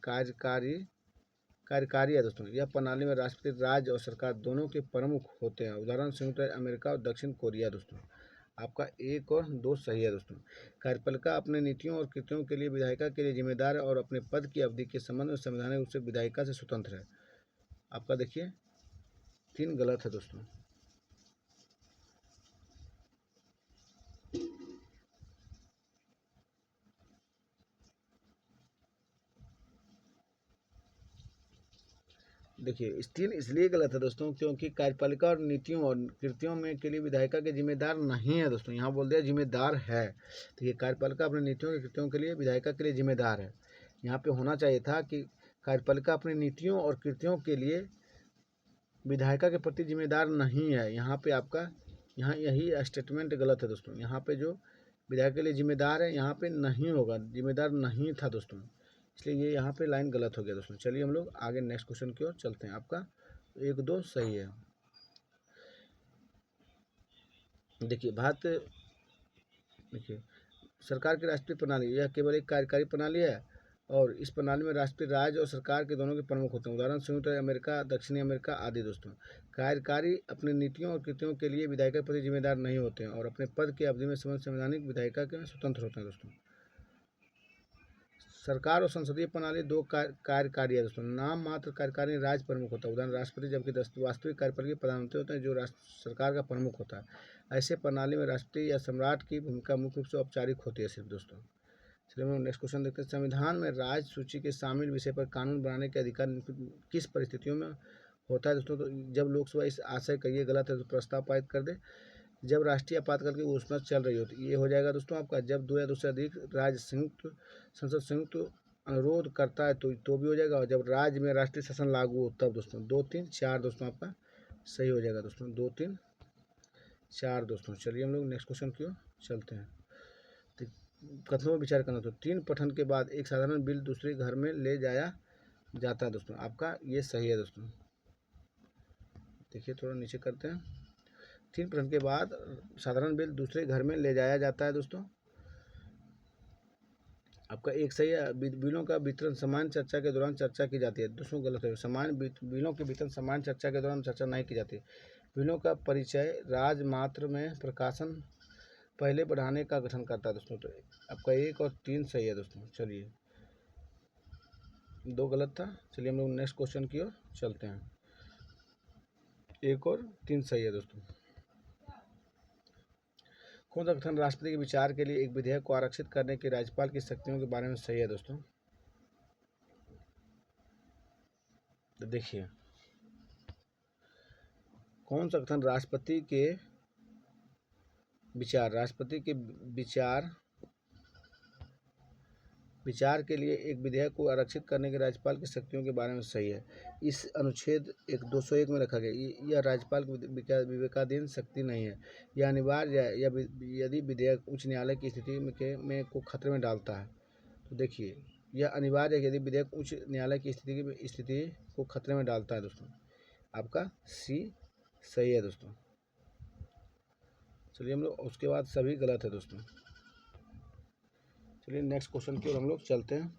A: कार्यकारी है दोस्तों। यह प्रणाली में राष्ट्रपति राज्य और सरकार दोनों के प्रमुख होते हैं। उदाहरण संयुक्त राज्य अमेरिका और दक्षिण कोरिया दोस्तों। आपका 1 और 2 सही है दोस्तों। कार्यपालिका अपने नीतियों और कृत्यों के लिए विधायिका के लिए जिम्मेदार है और अपने पद की अवधि के संबंध में संवैधानिक रूप से विधायिका से स्वतंत्र है। आपका देखिए 3 गलत है दोस्तों। देखिए, 3 इसलिए गलत है दोस्तों, क्योंकि कार्यपालिका और नीतियों और कृत्यों में के लिए विधायिका के जिम्मेदार नहीं है दोस्तों। यहाँ बोल दिया जिम्मेदार है। तो ये कार्यपालिका अपने नीतियों के कृत्यों के लिए विधायिका के लिए जिम्मेदार है। यहाँ पे होना चाहिए था कि कार्यपालिका अपनी नीतियों और कृत्यों के लिए विधायिका के प्रति जिम्मेदार नहीं है। यहाँ पे आपका यही स्टेटमेंट गलत है दोस्तों। यहाँ पे जो विधायक के लिए जिम्मेदार है, यहाँ पे नहीं होगा, जिम्मेदार नहीं था दोस्तों, इसलिए ये यहाँ पे लाइन गलत हो गया दोस्तों। चलिए हम लोग आगे नेक्स्ट क्वेश्चन की ओर चलते हैं। आपका 1, 2 सही है। देखिए, देखिए, सरकार की राष्ट्रीय प्रणाली, यह केवल एक कार्यकारी प्रणाली है और इस प्रणाली में राष्ट्रीय राज्य और सरकार के दोनों के प्रमुख होते हैं। उदाहरण संयुक्त राज्य अमेरिका, दक्षिणी अमेरिका आदि दोस्तों। कार्यकारी अपने नीतियों और कृत्यों के लिए विधायिका के प्रति जिम्मेदार नहीं होते हैं और अपने पद की अवधि में संवैधानिक विधायिका के स्वतंत्र होते हैं दोस्तों। सरकार और संसदीय प्रणाली 2 कार्यकारी है दोस्तों। नाम मात्र कार्यकारी राज्य प्रमुख होता है, उदाहरण राष्ट्रपति, जबकि वास्तविक कार्यपालिका प्रधानमंत्री होते हैं जो सरकार का प्रमुख होता है। ऐसे प्रणाली में राष्ट्रपति या सम्राट की भूमिका मुख्य रूप से औपचारिक होती है सिर्फ दोस्तों। चलिए हम नेक्स्ट क्वेश्चन देखते हैं। संविधान में राज्य सूची के शामिल विषय पर कानून बनाने के अधिकार किस परिस्थितियों में होता है दोस्तों? तो जब लोकसभा इस आशय का, ये गलत है तो प्रस्ताव पारित कर दे, जब राष्ट्रीय आपातकाल की घोषणा चल रही हो, तो ये हो जाएगा दोस्तों आपका। जब 2 या 2 से अधिक राज्य संसद संयुक्त अनुरोध करता है तो भी हो जाएगा, और जब राज्य में राष्ट्रीय शासन लागू हो तब दोस्तों। 2, 3, 4 दोस्तों आपका सही हो जाएगा दोस्तों। 2, 3, 4 दोस्तों। चलिए हम लोग नेक्स्ट क्वेश्चन की ओर चलते हैं। तो कथनों में विचार करना, तो 3 पठन के बाद एक साधारण बिल दूसरे घर में ले जाया जाता है दोस्तों। आपका ये सही है दोस्तों। देखिए थोड़ा नीचे करते हैं। 3 पठन के बाद साधारण बिल दूसरे घर में ले जाया जाता है दोस्तों। आपका 1 सही है। बिलों का वितरण सामान्य चर्चा के दौरान चर्चा की जाती है दोस्तों, गलत है। बिलों के वितरण सामान्य चर्चा के दौरान चर्चा नहीं की जाती। बिलों का परिचय राजमात्र में प्रकाशन पहले बढ़ाने का गठन करता है दोस्तों। तो आपका 1 और 3 सही है दोस्तों। चलिए 2 गलत था। चलिए हम लोग नेक्स्ट क्वेश्चन की ओर चलते हैं। 1 और 3 सही है दोस्तों। कौन सा कथन राष्ट्रपति के विचार के लिए एक विधेयक को आरक्षित करने की राज्यपाल की शक्तियों के बारे में सही है दोस्तों? तो देखिए, कौन सा कथन राष्ट्रपति के विचार के लिए एक विधेयक को आरक्षित करने के राज्यपाल की शक्तियों के बारे में सही है? इस अनुच्छेद 201 में रखा गया, यह राज्यपाल की विवेकाधीन शक्ति नहीं है। यह अनिवार्य है यदि विधेयक उच्च न्यायालय की स्थिति में को खतरे में डालता है। तो देखिए, यह अनिवार्य है यदि विधेयक उच्च न्यायालय की स्थिति को खतरे में डालता है दोस्तों। आपका सी सही है दोस्तों। चलिए हम लोग उसके बाद सभी गलत है दोस्तों। चलिए नेक्स्ट क्वेश्चन की ओर हम लोग चलते हैं।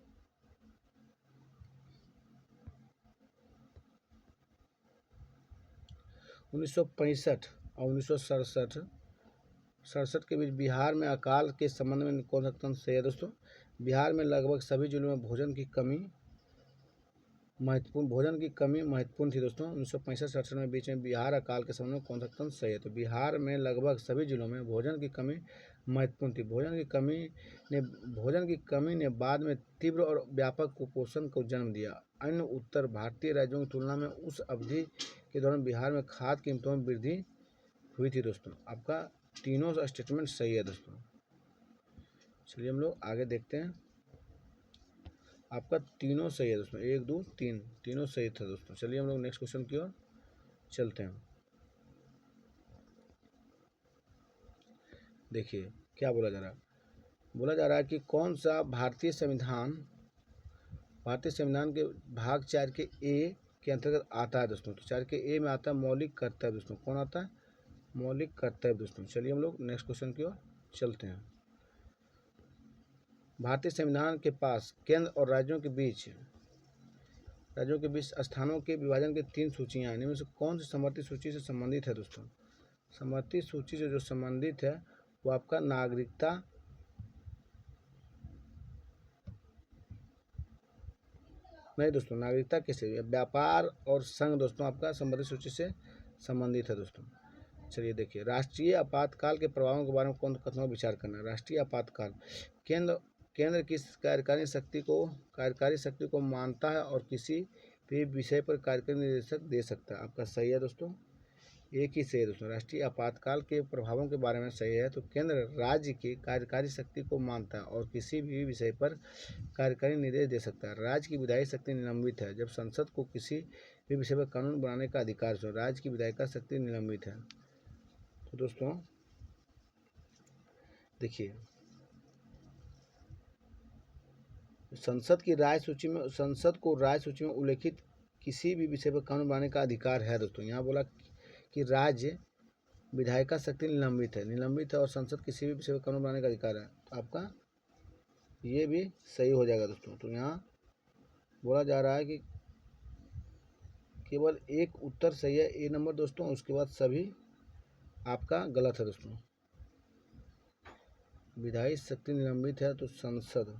A: उन्नीस सौ पैंसठ और 1967 के बीच बिहार में अकाल के संबंध में कौन सा तंत्र सही है दोस्तों? बिहार में लगभग सभी जिलों में भोजन की कमी महत्वपूर्ण थी दोस्तों। 1965-67 में बीच में बिहार अकाल के संबंध में कौन सा तंत्र सही है? तो बिहार में लगभग सभी जिलों में भोजन की कमी महत्वपूर्ण थी। भोजन की कमी ने बाद में तीव्र और व्यापक कुपोषण को जन्म दिया। अन्य उत्तर भारतीय राज्यों की तुलना में उस अवधि के दौरान बिहार में खाद्य कीमतों में वृद्धि हुई थी दोस्तों। आपका तीनों स्टेटमेंट सही है दोस्तों। चलिए हम लोग आगे देखते हैं। आपका तीनों सही है दोस्तों, 1 2 3 तीनों सही था दोस्तों। चलिए हम लोग नेक्स्ट क्वेश्चन की ओर चलते हैं। देखिए क्या बोला जा रहा है कि कौन सा भारतीय संविधान के भाग 4 के ए के अंतर्गत आता है दोस्तों? तो 4 के ए में आता है मौलिक कर्तव्य दोस्तों। कौन आता है? मौलिक कर्तव्य दोस्तों। चलिए हम लोग नेक्स्ट क्वेश्चन की ओर चलते हैं। भारतीय संविधान के पास केंद्र और राज्यों के बीच स्थानों के विभाजन की 3 सूचियां हैं। इनमें से कौन सी समवर्ती सूची से संबंधित है दोस्तों? समवर्ती सूची से जो संबंधित है वो आपका नागरिकता नहीं दोस्तों, नागरिकता कैसे? व्यापार और संघ दोस्तों आपका समवर्ती सूची से संबंधित है दोस्तों। चलिए देखिए, राष्ट्रीय आपातकाल के प्रभावों के बारे में कौन कथनों पर विचार करना है? राष्ट्रीय आपातकाल केंद्र की कार्यकारी शक्ति को मानता है और किसी भी विषय पर कार्यकारी निर्देशक दे सकता है। आपका सही है दोस्तों, एक ही सही है दोस्तों। राष्ट्रीय आपातकाल के प्रभावों के बारे में सही है। तो केंद्र राज्य की कार्यकारी शक्ति को मानता है और किसी भी विषय पर कार्यकारी निर्देश दे सकता है। राज्य की विधायी शक्ति निलंबित है जब संसद को किसी भी विषय पर कानून बनाने का अधिकार हो। राज्य की विधायिका शक्ति निलंबित है। तो दोस्तों देखिए, संसद को राज्य सूची में उल्लेखित किसी भी विषय पर कानून बनाने का अधिकार है दोस्तों। यहाँ बोला कि राज्य विधायिका शक्ति निलंबित है और संसद किसी भी विषय पर कानून बनाने का अधिकार है। तो आपका ये भी सही हो जाएगा दोस्तों। तो यहाँ बोला जा रहा है कि केवल एक उत्तर सही है, ए नंबर दोस्तों। उसके बाद सभी आपका गलत है दोस्तों। विधायी शक्ति निलंबित है तो संसद,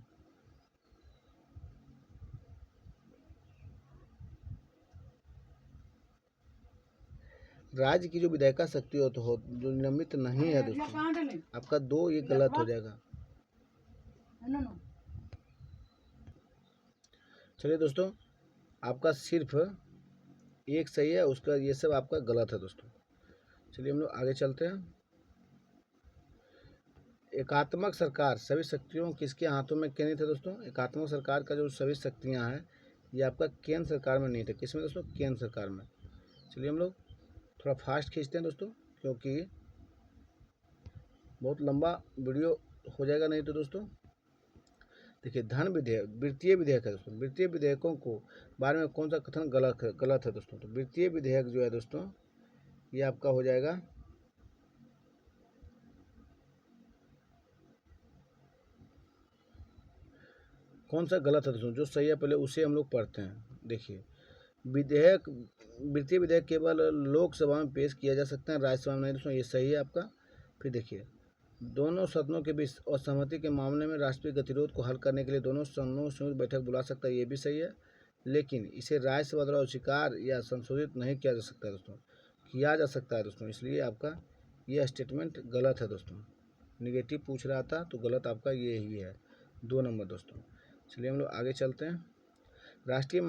A: राज्य की जो विधायिका शक्ति हो तो जो निलंबित नहीं है दोस्तों। आपका 2 ये गलत हो जाएगा। चलिए दोस्तों, आपका सिर्फ एक सही है, उसका ये सब आपका गलत है दोस्तों। चलिए हम लोग आगे चलते हैं। एकात्मक सरकार सभी शक्तियों किसके हाथों में केंद्रित है दोस्तों? एकात्मक सरकार का जो सभी शक्तियां हैं ये आपका केंद्र सरकार में नहीं था। किसमें दोस्तों? केंद्र सरकार में। चलिए हम लोग थोड़ा फास्ट खींचते हैं दोस्तों, क्योंकि बहुत लंबा वीडियो हो जाएगा नहीं तो दोस्तों। देखिए, वित्तीय विधेयक है दोस्तों। वित्तीय विधेयकों को बारे में कौन सा कथन गलत है दोस्तों? तो वित्तीय विधेयक जो है दोस्तों ये आपका हो जाएगा कौन सा गलत है दोस्तों? जो सही है पहले उसे हम लोग पढ़ते हैं। देखिए, वित्तीय विधेयक केवल लोकसभा में पेश किया जा सकता है, राज्यसभा में नहीं दोस्तों। ये सही है आपका। फिर देखिए, दोनों सदनों के बीच असहमति के मामले में राष्ट्रीय गतिरोध को हल करने के लिए दोनों सदनों संयुक्त बैठक बुला सकता है। ये भी सही है, लेकिन इसे राज्यसभा द्वारा स्वीकार या संशोधित नहीं किया जा सकता दोस्तों। किया जा सकता है दोस्तों, इसलिए आपका यह स्टेटमेंट गलत है दोस्तों। निगेटिव पूछ रहा था तो गलत आपका ये ही है, 2 नंबर दोस्तों। चलिए हम लोग आगे चलते हैं। राष्ट्रीय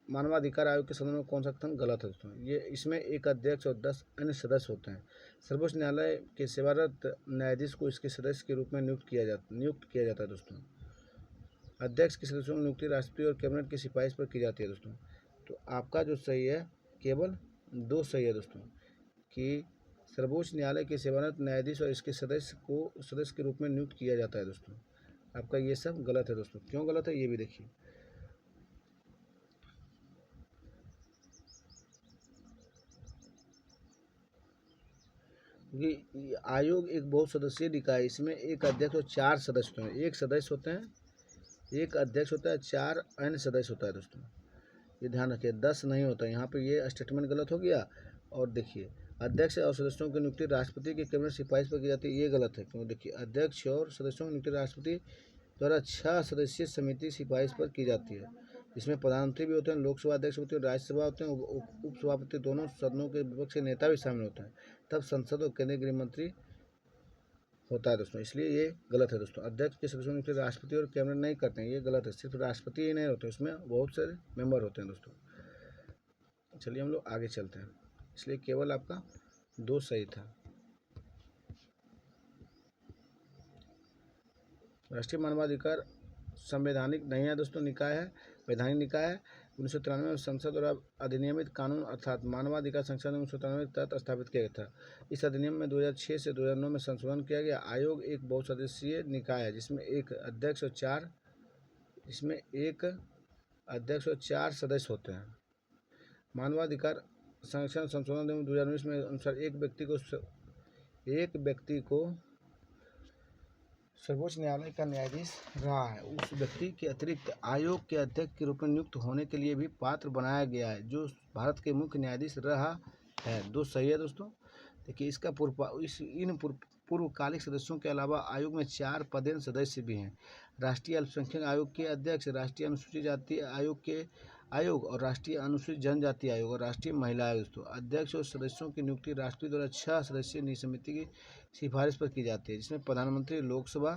A: मानवाधिकार आयोग के संबंध में कौन सा कथन गलत है दोस्तों? ये इसमें एक अध्यक्ष और 10 अन्य सदस्य होते हैं। सर्वोच्च न्यायालय के सेवारत न्यायाधीश को इसके सदस्य के रूप में नियुक्त किया जाता है दोस्तों। अध्यक्ष के सदस्यों की नियुक्ति राष्ट्रपति और कैबिनेट की सिफारिश पर की जाती है दोस्तों। तो आपका जो सही है केवल 2 सही है दोस्तों, कि सर्वोच्च न्यायालय के सेवारत न्यायाधीश और इसके सदस्य के रूप में नियुक्त किया जाता है दोस्तों। आपका ये सब गलत है दोस्तों। क्यों गलत है ये भी देखिए। क्योंकि आयोग एक बहुत सदस्यीय निकाय है, इसमें एक अध्यक्ष और 4 सदस्य होते हैं। एक सदस्य होते हैं, एक अध्यक्ष होता है, 4 अन्य सदस्य होता है दोस्तों। ये ध्यान रखिए, 10 नहीं होता, यहाँ पे ये स्टेटमेंट गलत हो गया। और देखिए, अध्यक्ष और सदस्यों की नियुक्ति राष्ट्रपति की कैबिनेट सिफारिश पर की जाती है, ये गलत है। क्योंकि देखिए, अध्यक्ष और सदस्यों की नियुक्ति राष्ट्रपति द्वारा 6 सदस्यीय समिति सिफारिश पर की जाती है। इसमें प्रधानमंत्री भी होते हैं, लोकसभा अध्यक्ष होते हैं, राज्यसभा होते हैं, उपसभापति, दोनों सदनों के विपक्ष के नेता भी शामिल होते हैं। तब संसद और केंद्रीय गृह मंत्री होता है दोस्तों, इसलिए ये गलत है दोस्तों। अध्यक्ष के सदस्यों की राष्ट्रपति और कैबिनेट नहीं करते हैं, ये गलत है। सिर्फ राष्ट्रपति ही नहीं होते, इसमें बहुत सारे मेंबर होते हैं दोस्तों। चलिए हम लोग आगे चलते हैं, इसलिए केवल आपका 2 सही था। राष्ट्रीय मानवाधिकार संवैधानिक नहीं है दोस्तों, निकाय है, वैधानिक निकाय है। 1993 में संसद द्वारा अधिनियमित कानून अर्थात मानवाधिकार संशोधन 1993 के तहत स्थापित किया गया था। इस अधिनियम में 2006 से 2009 में संशोधन किया गया। आयोग एक बहुसदस्यीय निकाय है, जिसमें एक अध्यक्ष और 4 सदस्य होते हैं। मानवाधिकार संरक्षण संशोधन अधिनियम 2019 में अनुसार एक व्यक्ति को सर्वोच्च न्यायालय का न्यायाधीश रहा है, उस व्यक्ति के अतिरिक्त आयोग के अध्यक्ष के रूप में नियुक्त होने के लिए भी पात्र बनाया गया है, जो भारत के मुख्य न्यायाधीश रहा है। 2 सही है दोस्तों। देखिए, इसका इन पूर्वकालिक सदस्यों के अलावा आयोग में 4 पदेन सदस्य भी हैं। राष्ट्रीय अल्पसंख्यक आयोग के अध्यक्ष, राष्ट्रीय अनुसूचित जाति आयोग और राष्ट्रीय अनुसूचित जनजाति आयोग और राष्ट्रीय महिला आयोग दोस्तों। अध्यक्ष और सदस्यों की नियुक्ति राष्ट्रपति द्वारा 6 सदस्यीय समिति की सिफारिश पर की जाती है, जिसमें प्रधानमंत्री, लोकसभा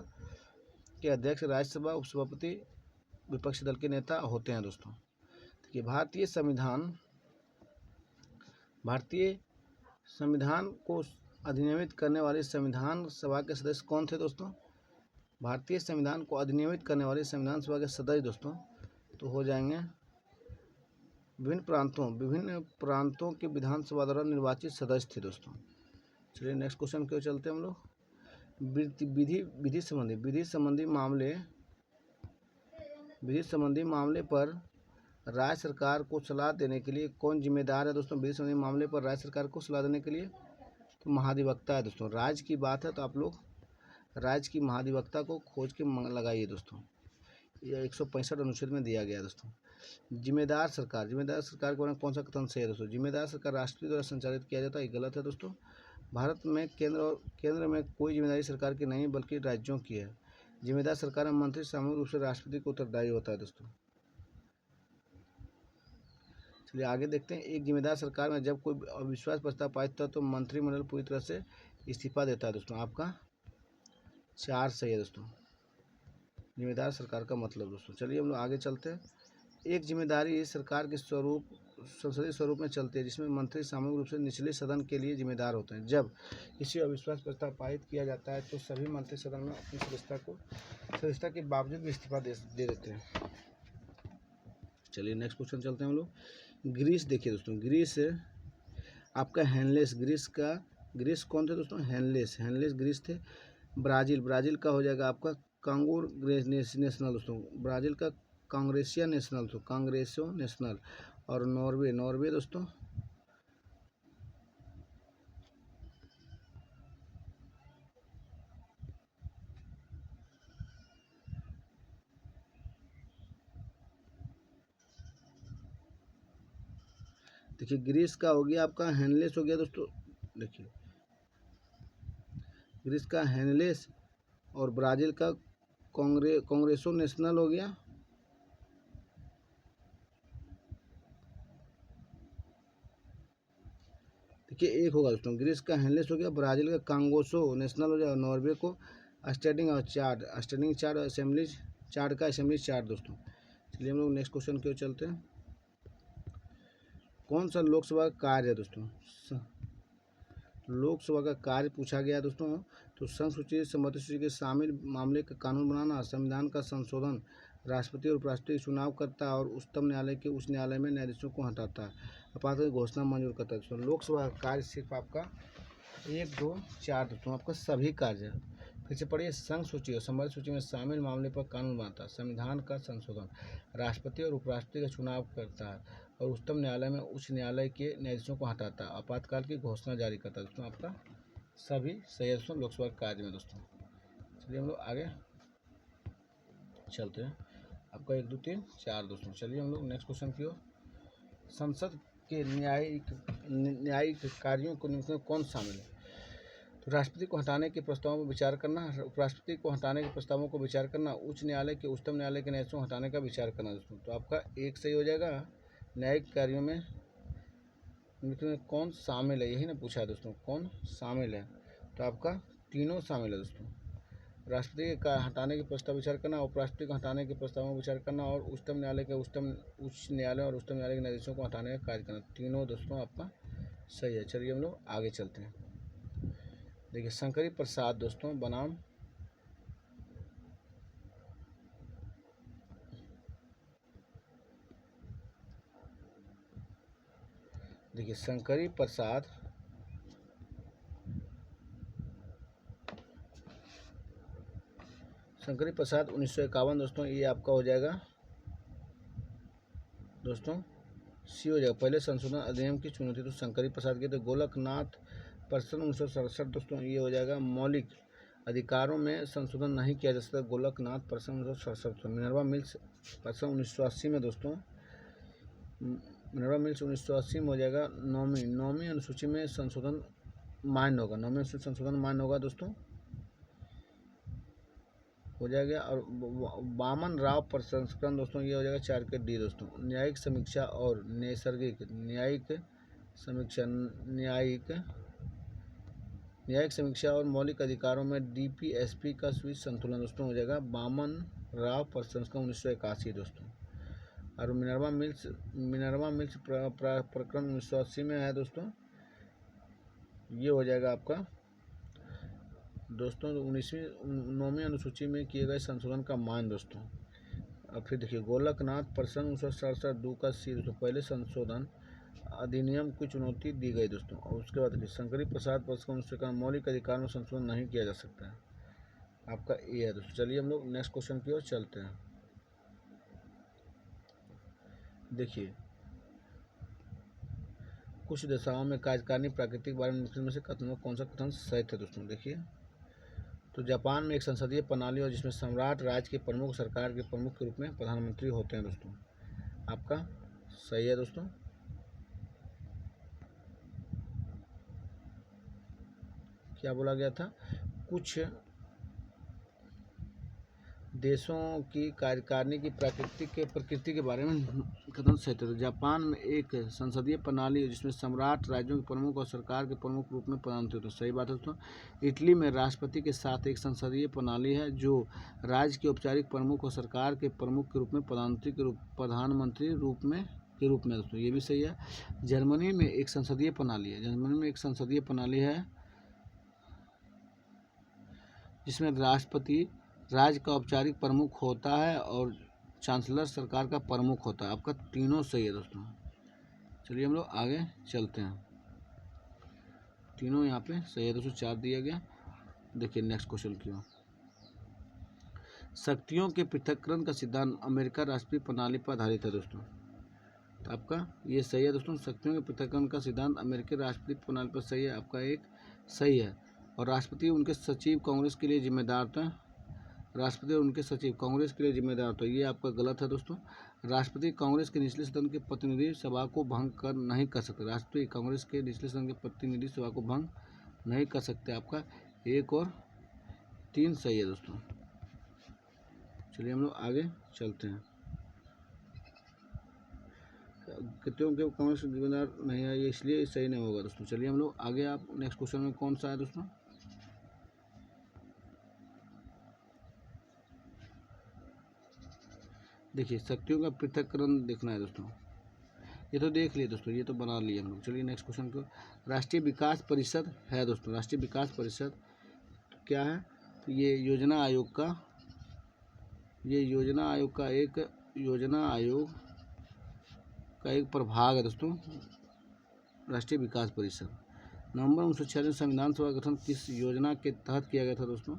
A: के अध्यक्ष, राज्यसभा उपसभापति, विपक्षी दल के नेता होते हैं दोस्तों। देखिए, भारतीय संविधान को अधिनियमित करने वाले संविधान सभा के सदस्य कौन थे दोस्तों? भारतीय संविधान को अधिनियमित करने वाले संविधान सभा के सदस्य दोस्तों तो हो जाएंगे विभिन्न प्रांतों के विधानसभा द्वारा निर्वाचित सदस्य थे दोस्तों। चलिए नेक्स्ट क्वेश्चन की ओर चलते हैं हम लोग। विधि संबंधी मामले पर राज्य सरकार को सलाह देने के लिए कौन जिम्मेदार है दोस्तों? विधि संबंधी मामले पर राज्य सरकार को सलाह देने के लिए तो महाधिवक्ता है दोस्तों। राज्य की बात है तो आप लोग राज्य की महाधिवक्ता को खोज के लगाइए दोस्तों, यह 165 अनुच्छेद में दिया गया दोस्तों। जिम्मेदार सरकार के बारे में कौन सा कथन सही है दोस्तों? जिम्मेदार सरकार राष्ट्रपति द्वारा संचालित किया जाता है, ये गलत है दोस्तों। भारत में केंद्र में कोई जिम्मेदारी सरकार की नहीं बल्कि राज्यों की है। जिम्मेदार सरकार में मंत्री सामूहिक रूप से राष्ट्रपति को उत्तरदायी होता है दोस्तों। चलिए आगे देखते हैं। एक जिम्मेदार सरकार में जब कोई अविश्वास प्रस्ताव पारित होता है तो मंत्रिमंडल पूरी तरह से इस्तीफा देता है दोस्तों। आपका 4 सही है दोस्तों, जिम्मेदार सरकार का मतलब दोस्तों। चलिए हम लोग आगे चलते हैं। एक जिम्मेदारी सरकार के संसदीय स्वरूप में चलती है, जिसमें मंत्री सामूहिक रूप से निचले सदन के लिए जिम्मेदार होते हैं। जब किसी अविश्वास प्रस्ताव पारित किया जाता है तो सभी मंत्री सदन में अपनी सदस्यता के बावजूद भी इस्तीफा दे देते हैं। चलिए नेक्स्ट क्वेश्चन चलते हैं हम लोग। ग्रीस देखिए दोस्तों, ग्रीस आपका हेनलेस, ग्रीस कौन थे दोस्तों? हेनलेस ग्रीस थे। ब्राज़ील का हो जाएगा आपका कांगूर नेशनल दोस्तों, ब्राज़ील का कांग्रेसिया नेशनल तो कांग्रेसो नेशनल। और नॉर्वे दोस्तों देखिए, ग्रीस का हो गया आपका हेनलेस हो गया दोस्तों। देखिए, ग्रीस का हेनलेस और ब्राज़ील का कांग्रेसो नेशनल हो गया। देखिए, एक होगा दोस्तों, ग्रीस का हेनलेस हो गया, ब्राज़ील का कांगोसो नेशनल हो जाएगा, नॉर्वे को स्टैंडिंग चार्ट असेंबली चार्ट दोस्तों। चलिए हम लोग नेक्स्ट क्वेश्चन की ओर चलते हैं। कौन सा लोकसभा का कार्य है दोस्तों? लोकसभा का कार्य पूछा गया दोस्तों तो संघ सूची संबंधित सूची के शामिल मामले का कानून बनाना, संविधान का संशोधन, राष्ट्रपति और उपराष्ट्रपति चुनाव करता है और उच्चतम न्यायालय के उच्च न्यायालय में न्यायाधीशों को हटाता है, आपातकालीन घोषणा मंजूर करता है दोस्तों। लोकसभा का कार्य सिर्फ आपका 1, 2, 4 दोस्तों, आपका सभी कार्य है। फिर से पढ़िए। संघ सूची और संबंधित सूची में शामिल मामले पर कानून बनाता है, संविधान का संशोधन, राष्ट्रपति और उपराष्ट्रपति का चुनाव करता है और उच्चतम न्यायालय में उच्च न्यायालय के न्यायाधीशों को हटाता है, आपातकाल की घोषणा जारी करता है दोस्तों। आपका सभी सही है दोस्तों लोकसभा कार्य में दोस्तों। चलिए हम लोग आगे चलते हैं। आपका 1 2 3 4 दोस्तों। चलिए हम लोग नेक्स्ट क्वेश्चन की ओर। संसद के न्यायिक कार्यों को निम्न में कौन शामिल है? तो राष्ट्रपति को हटाने के प्रस्तावों पर विचार करना, उपराष्ट्रपति को हटाने के प्रस्तावों को विचार करना, उच्च न्यायालय के उच्चतम न्यायालय के न्यायाधीशों को हटाने का विचार करना दोस्तों। तो आपका एक सही हो जाएगा। न्यायिक कार्यों में कौन शामिल है, यही ना पूछा है दोस्तों, कौन शामिल है? तो आपका तीनों शामिल है दोस्तों। राष्ट्रपति का हटाने के प्रस्ताव विचार करना, उपराष्ट्रपति को हटाने के प्रस्तावों को विचार करना और उच्च न्यायालय और उच्च न्यायालय के न्यायाधीशों को हटाने का कार्य करना, तीनों दोस्तों आपका सही है। चलिए हम लोग आगे चलते हैं। देखिए शंकरी प्रसाद दोस्तों बनाम शंकरी प्रसाद शंकरी प्रसाद 1951 दोस्तों। ये आपका हो जाएगा दोस्तों सी हो जाएगा। पहले संशोधन अधिनियम की चुनौती तो शंकरी प्रसाद के। तो गोलकनाथ प्रश्न 1967 दोस्तों। ये हो जाएगा मौलिक अधिकारों में संशोधन नहीं किया जा सकता, गोलकनाथ प्रश्न 1967। मिनर्वा मिल्स प्रश्न 1980 में दोस्तों। मिनर्वा मिल्स 1980 में हो जाएगा नौवीं अनुसूची में संशोधन मान्य होगा। नौवीं अनुसूची संशोधन मान्य होगा दोस्तों, हो जाएगा। और वामन राव प्रसंस्करण दोस्तों। ये हो जाएगा 4 के डी दोस्तों। न्यायिक समीक्षा और नैसर्गिक न्यायिक समीक्षा और मौलिक अधिकारों में डीपीएसपी का स्विच संतुलन दोस्तों हो जाएगा वामन राव प्रसंस्करण 1981 दोस्तों। और मिनर्वा मिल्स प्रकरण 1980 में है दोस्तों। ये हो जाएगा आपका दोस्तों 9वीं अनुसूची में किए गए संशोधन का मान दोस्तों। अब फिर देखिए गोलकनाथ प्रश्न 1967 2 का सी दोस्तों। पहले संशोधन अधिनियम की चुनौती दी गई दोस्तों। और उसके बाद देखिए शंकरी प्रसाद प्रश्न का मौलिक अधिकार में संशोधन नहीं किया जा सकता है, आपका ए है दोस्तों। चलिए हम लोग नेक्स्ट क्वेश्चन की ओर चलते हैं। देखिए कुछ दशाओं में कार्यकारिणी प्राकृतिक बारे में से कथनों कौन सा कथन सही है दोस्तों? देखिए तो जापान में एक संसदीय प्रणाली और जिसमें सम्राट राज्य के प्रमुख सरकार के प्रमुख के रूप में प्रधानमंत्री होते हैं दोस्तों, आपका सही है दोस्तों। क्या बोला गया था? कुछ देशों की कार्यकारिणी की प्रकृति के बारे में कथन सही थे। तो जापान में एक संसदीय प्रणाली है जिसमें सम्राट राज्यों के प्रमुख और सरकार के प्रमुख रूप में प्रधानमंत्री होते हैं, सही बात है दोस्तों। इटली में राष्ट्रपति के साथ एक संसदीय प्रणाली है जो राज्य के औपचारिक प्रमुख और सरकार के प्रमुख के रूप में प्रधानमंत्री के रूप में दोस्तों, ये भी सही है। जर्मनी में एक संसदीय प्रणाली है जिसमें राष्ट्रपति राज्य का औपचारिक प्रमुख होता है और चांसलर सरकार का प्रमुख होता है, आपका तीनों सही है दोस्तों। चलिए हम लोग आगे चलते हैं। तीनों यहाँ पे सही है दोस्तों, 4 दिया गया। देखिए नेक्स्ट क्वेश्चन की ओर। शक्तियों के पृथक्करण का सिद्धांत अमेरिका राष्ट्रीय प्रणाली पर आधारित है दोस्तों, तो आपका ये सही है दोस्तों। शक्तियों के पृथक्करण का सिद्धांत अमेरिकी राष्ट्रीय प्रणाली पर सही है, आपका एक सही है। और राष्ट्रपति उनके सचिव कांग्रेस के लिए जिम्मेदार था। तो ये आपका गलत है दोस्तों। राष्ट्रपति कांग्रेस के निचले सदन के प्रतिनिधि सभा को भंग नहीं कर सकते। राष्ट्रपति कांग्रेस के निचले सदन के प्रतिनिधि सभा को भंग नहीं कर सकते, आपका 1 और 3 सही है दोस्तों। चलिए हम लोग आगे चलते हैं। कितनों के कांग्रेस जिम्मेदार नहीं है, ये इसलिए सही नहीं होगा दोस्तों। चलिए हम लोग आगे। आप नेक्स्ट क्वेश्चन में कौन सा है दोस्तों? देखिए शक्तियों का पृथक्करण देखना है दोस्तों। ये तो देख लिए दोस्तों, ये तो बना लिए हम लोग। चलिए नेक्स्ट क्वेश्चन को। राष्ट्रीय विकास परिषद है दोस्तों। राष्ट्रीय विकास परिषद क्या है? तो ये योजना आयोग का एक प्रभाग है दोस्तों, राष्ट्रीय विकास परिषद। नवंबर 1996 संविधान सभा गठन किस योजना के तहत किया गया था दोस्तों?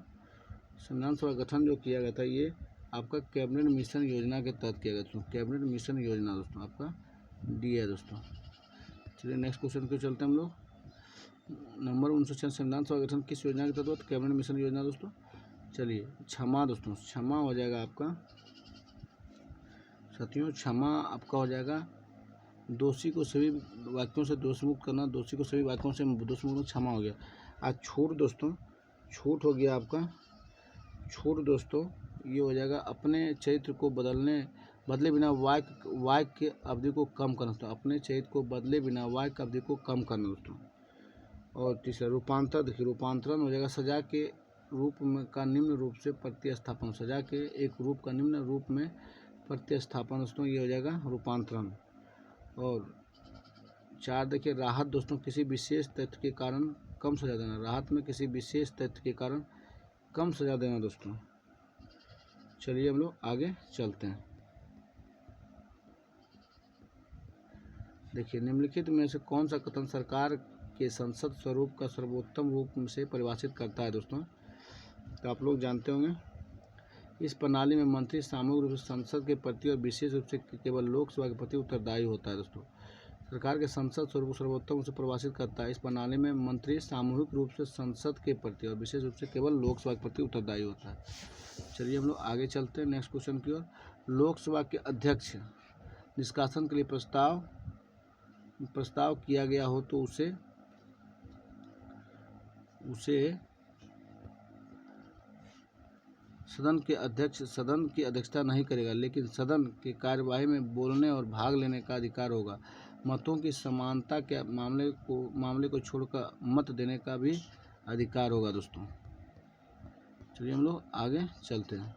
A: संविधान सभा गठन जो किया गया था ये आपका कैबिनेट मिशन योजना के तहत किया गया दोस्तों। कैबिनेट मिशन योजना दोस्तों, आपका डी है दोस्तों। चलिए नेक्स्ट क्वेश्चन को चलते हैं हम लोग। नंबर 1996 संविधान सभा गठन किस योजना के तहत? कैबिनेट मिशन योजना दोस्तों। चलिए क्षमा दोस्तों, क्षमा हो जाएगा आपका साथियों, क्षमा आपका हो जाएगा दोषी को सभी वाक्यों से दोषमुक्त करना, दोषी को सभी वाक्यों से दोषमुक्त, क्षमा हो गया। आज छूट दोस्तों, छूट हो गया आपका छूट दोस्तों, ये हो जाएगा अपने चरित्र को बदले बिना वाक्य के अवधि को कम करना दोस्तों, अपने चरित्र को बदले बिना वाक्य की अवधि को कम करना दोस्तों। और तीसरा रूपांतर, देखिए रूपांतरण हो जाएगा सजा के रूप में का निम्न रूप से प्रतिस्थापन, सजा के एक रूप का निम्न रूप में प्रतिस्थापन दोस्तों, ये हो जाएगा रूपांतरण। और 4 देखिए राहत दोस्तों, किसी विशेष तथ्य के कारण कम सजा देना, राहत में किसी विशेष तथ्य के कारण कम सजा देना दोस्तों। चलिए हम लोग आगे चलते हैं। देखिए निम्नलिखित में से कौन सा कथन सरकार के संसद स्वरूप का सर्वोत्तम रूप से परिभाषित करता है दोस्तों? तो आप लोग जानते होंगे, इस प्रणाली में मंत्री सामूहिक रूप से संसद के प्रति और विशेष रूप से केवल लोकसभा के प्रति उत्तरदायी होता है दोस्तों। सरकार के संसद स्वरूप सर्वोत्तम रूप से परिभाषित करता है, इस प्रणाली में मंत्री सामूहिक रूप से संसद के प्रति और विशेष रूप से केवल लोकसभा के प्रति उत्तरदायी होता है। चलिए हम लोग आगे चलते हैं नेक्स्ट क्वेश्चन की ओर। लोकसभा के अध्यक्ष निष्कासन के लिए प्रस्ताव किया गया हो तो उसे सदन के अध्यक्ष सदन की अध्यक्षता नहीं करेगा, लेकिन सदन की कार्यवाही में बोलने और भाग लेने का अधिकार होगा। मतों की समानता के मामले को छोड़कर मत देने का भी अधिकार होगा दोस्तों। चलिए हम लोग आगे चलते हैं।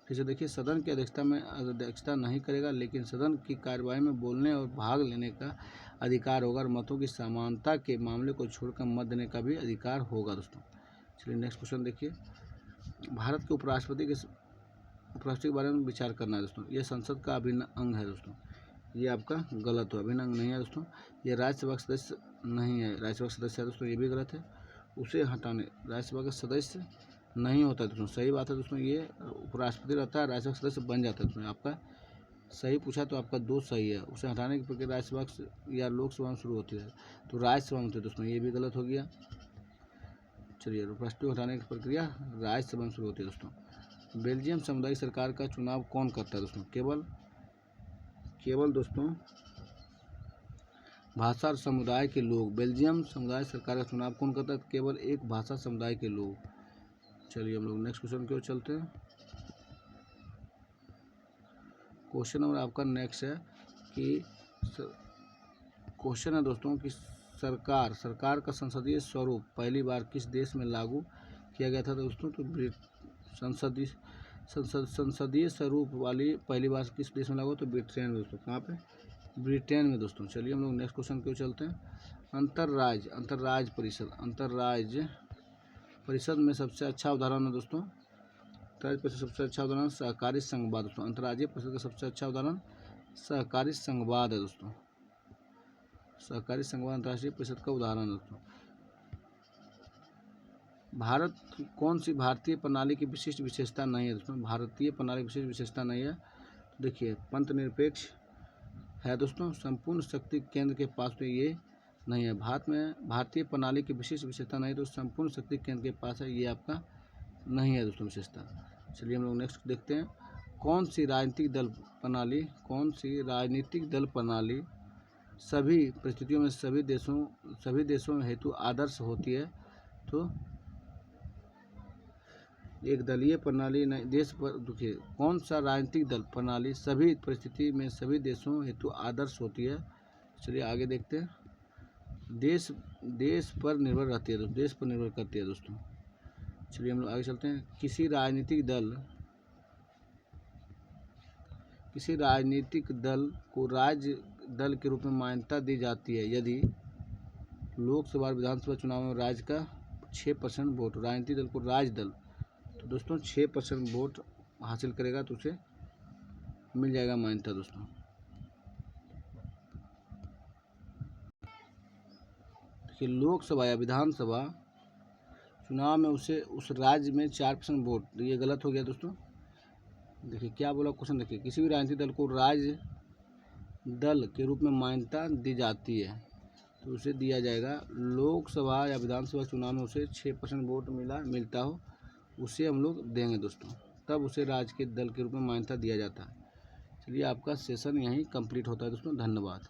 A: फिर से देखिए, सदन की अध्यक्षता नहीं करेगा, लेकिन सदन की कार्यवाही में बोलने और भाग लेने का अधिकार होगा और मतों की समानता के मामले को छोड़कर मत देने का भी अधिकार होगा दोस्तों। चलिए नेक्स्ट क्वेश्चन देखिए, भारत के उपराष्ट्रपति के बारे में विचार करना है दोस्तों। यह संसद का अभिन्न अंग है दोस्तों, ये आपका गलत हो, अभिन्न अंग नहीं है दोस्तों। ये राज्यसभा का सदस्य नहीं है, राज्यसभा का सदस्य है दोस्तों, ये भी गलत है। उसे हटाने, राज्यसभा का सदस्य नहीं होता है दोस्तों, सही बात है दोस्तों। ये उपराष्ट्रपति रहता है, राज्यसभा का सदस्य बन जाता है दोस्तों। आपका सही पूछा तो आपका 2 सही है। उसे हटाने की प्रक्रिया राज्यसभा या लोकसभा में शुरू होती है, तो राज्यसभा में होती है दोस्तों, ये भी गलत हो गया। चलिए, उपराष्ट्रपति को हटाने की प्रक्रिया राज्यसभा में शुरू होती है दोस्तों। बेल्जियम सामुदायिक सरकार का चुनाव कौन करता है दोस्तों? केवल दोस्तों भाषा समुदाय के लोग। बेल्जियम समुदाय सरकार का चुनाव कौन करता है? केवल एक भाषा समुदाय के लोग। चलिए हम लोग नेक्स्ट क्वेश्चन की ओर चलते हैं। क्वेश्चन नंबर आपका नेक्स्ट है कि क्वेश्चन है दोस्तों कि सरकार का संसदीय स्वरूप पहली बार किस देश में लागू किया गया था दोस्तों? तो संसदीय स्वरूप वाली पहली बार किस देश में लागू? तो ब्रिटेन में दोस्तों। कहाँ पे? ब्रिटेन में दोस्तों। चलिए हम लोग नेक्स्ट क्वेश्चन की ओर चलते हैं। अंतर्राज्य परिषद में सबसे अच्छा उदाहरण है दोस्तों, अंतर्राज्य परिषद सबसे अच्छा उदाहरण सहकारी संघवाद दोस्तों। अंतर्राज्यीय परिषद का सबसे अच्छा उदाहरण सहकारी संघवाद है दोस्तों। सहकारी संघवाद अंतर्राष्ट्रीय परिषद का उदाहरण है दोस्तों। भारत कौन सी भारतीय प्रणाली की विशिष्ट विशेषता नहीं है दोस्तों? भारतीय प्रणाली की विशिष्ट विशेषता नहीं है। देखिए, पंथ निरपेक्ष है दोस्तों, संपूर्ण शक्ति केंद्र के पास तो ये नहीं है। भारत में भारतीय प्रणाली की विशिष्ट विशेषता नहीं, तो संपूर्ण शक्ति केंद्र के पास है, ये आपका नहीं है दोस्तों विशेषता। चलिए हम लोग नेक्स्ट देखते हैं। कौन सी राजनीतिक दल प्रणाली सभी परिस्थितियों में सभी देशों हेतु आदर्श होती है? तो एक दलीय प्रणाली नहीं, देश पर देखिए, कौन सा राजनीतिक दल प्रणाली सभी परिस्थिति में सभी देशों हेतु आदर्श होती है? चलिए आगे देखते हैं। देश पर निर्भर रहती है दोस्तों, देश पर निर्भर करती है दोस्तों। चलिए हम लोग आगे चलते हैं। किसी राजनीतिक दल को राज्य दल के रूप में मान्यता दी जाती है यदि लोकसभा और विधानसभा चुनाव में राज्य का 6% वोट, राजनीतिक दल को राज्य दल, तो दोस्तों 6% वोट हासिल करेगा तो उसे मिल जाएगा मान्यता दोस्तों। देखिए, लोकसभा या विधानसभा चुनाव में उसे उस राज्य में 4% वोट, ये गलत हो गया दोस्तों। देखिए क्या बोला क्वेश्चन, देखिए किसी भी राजनीतिक दल को राज्य दल के रूप में मान्यता दी जाती है तो उसे दिया जाएगा। लोकसभा या विधानसभा चुनाव में उसे 6% वोट मिलता हो, उसे हम लोग देंगे दोस्तों, तब उसे राजनीतिक दल के रूप में मान्यता दिया जाता है। चलिए, आपका सेशन यहीं कंप्लीट होता है दोस्तों। धन्यवाद।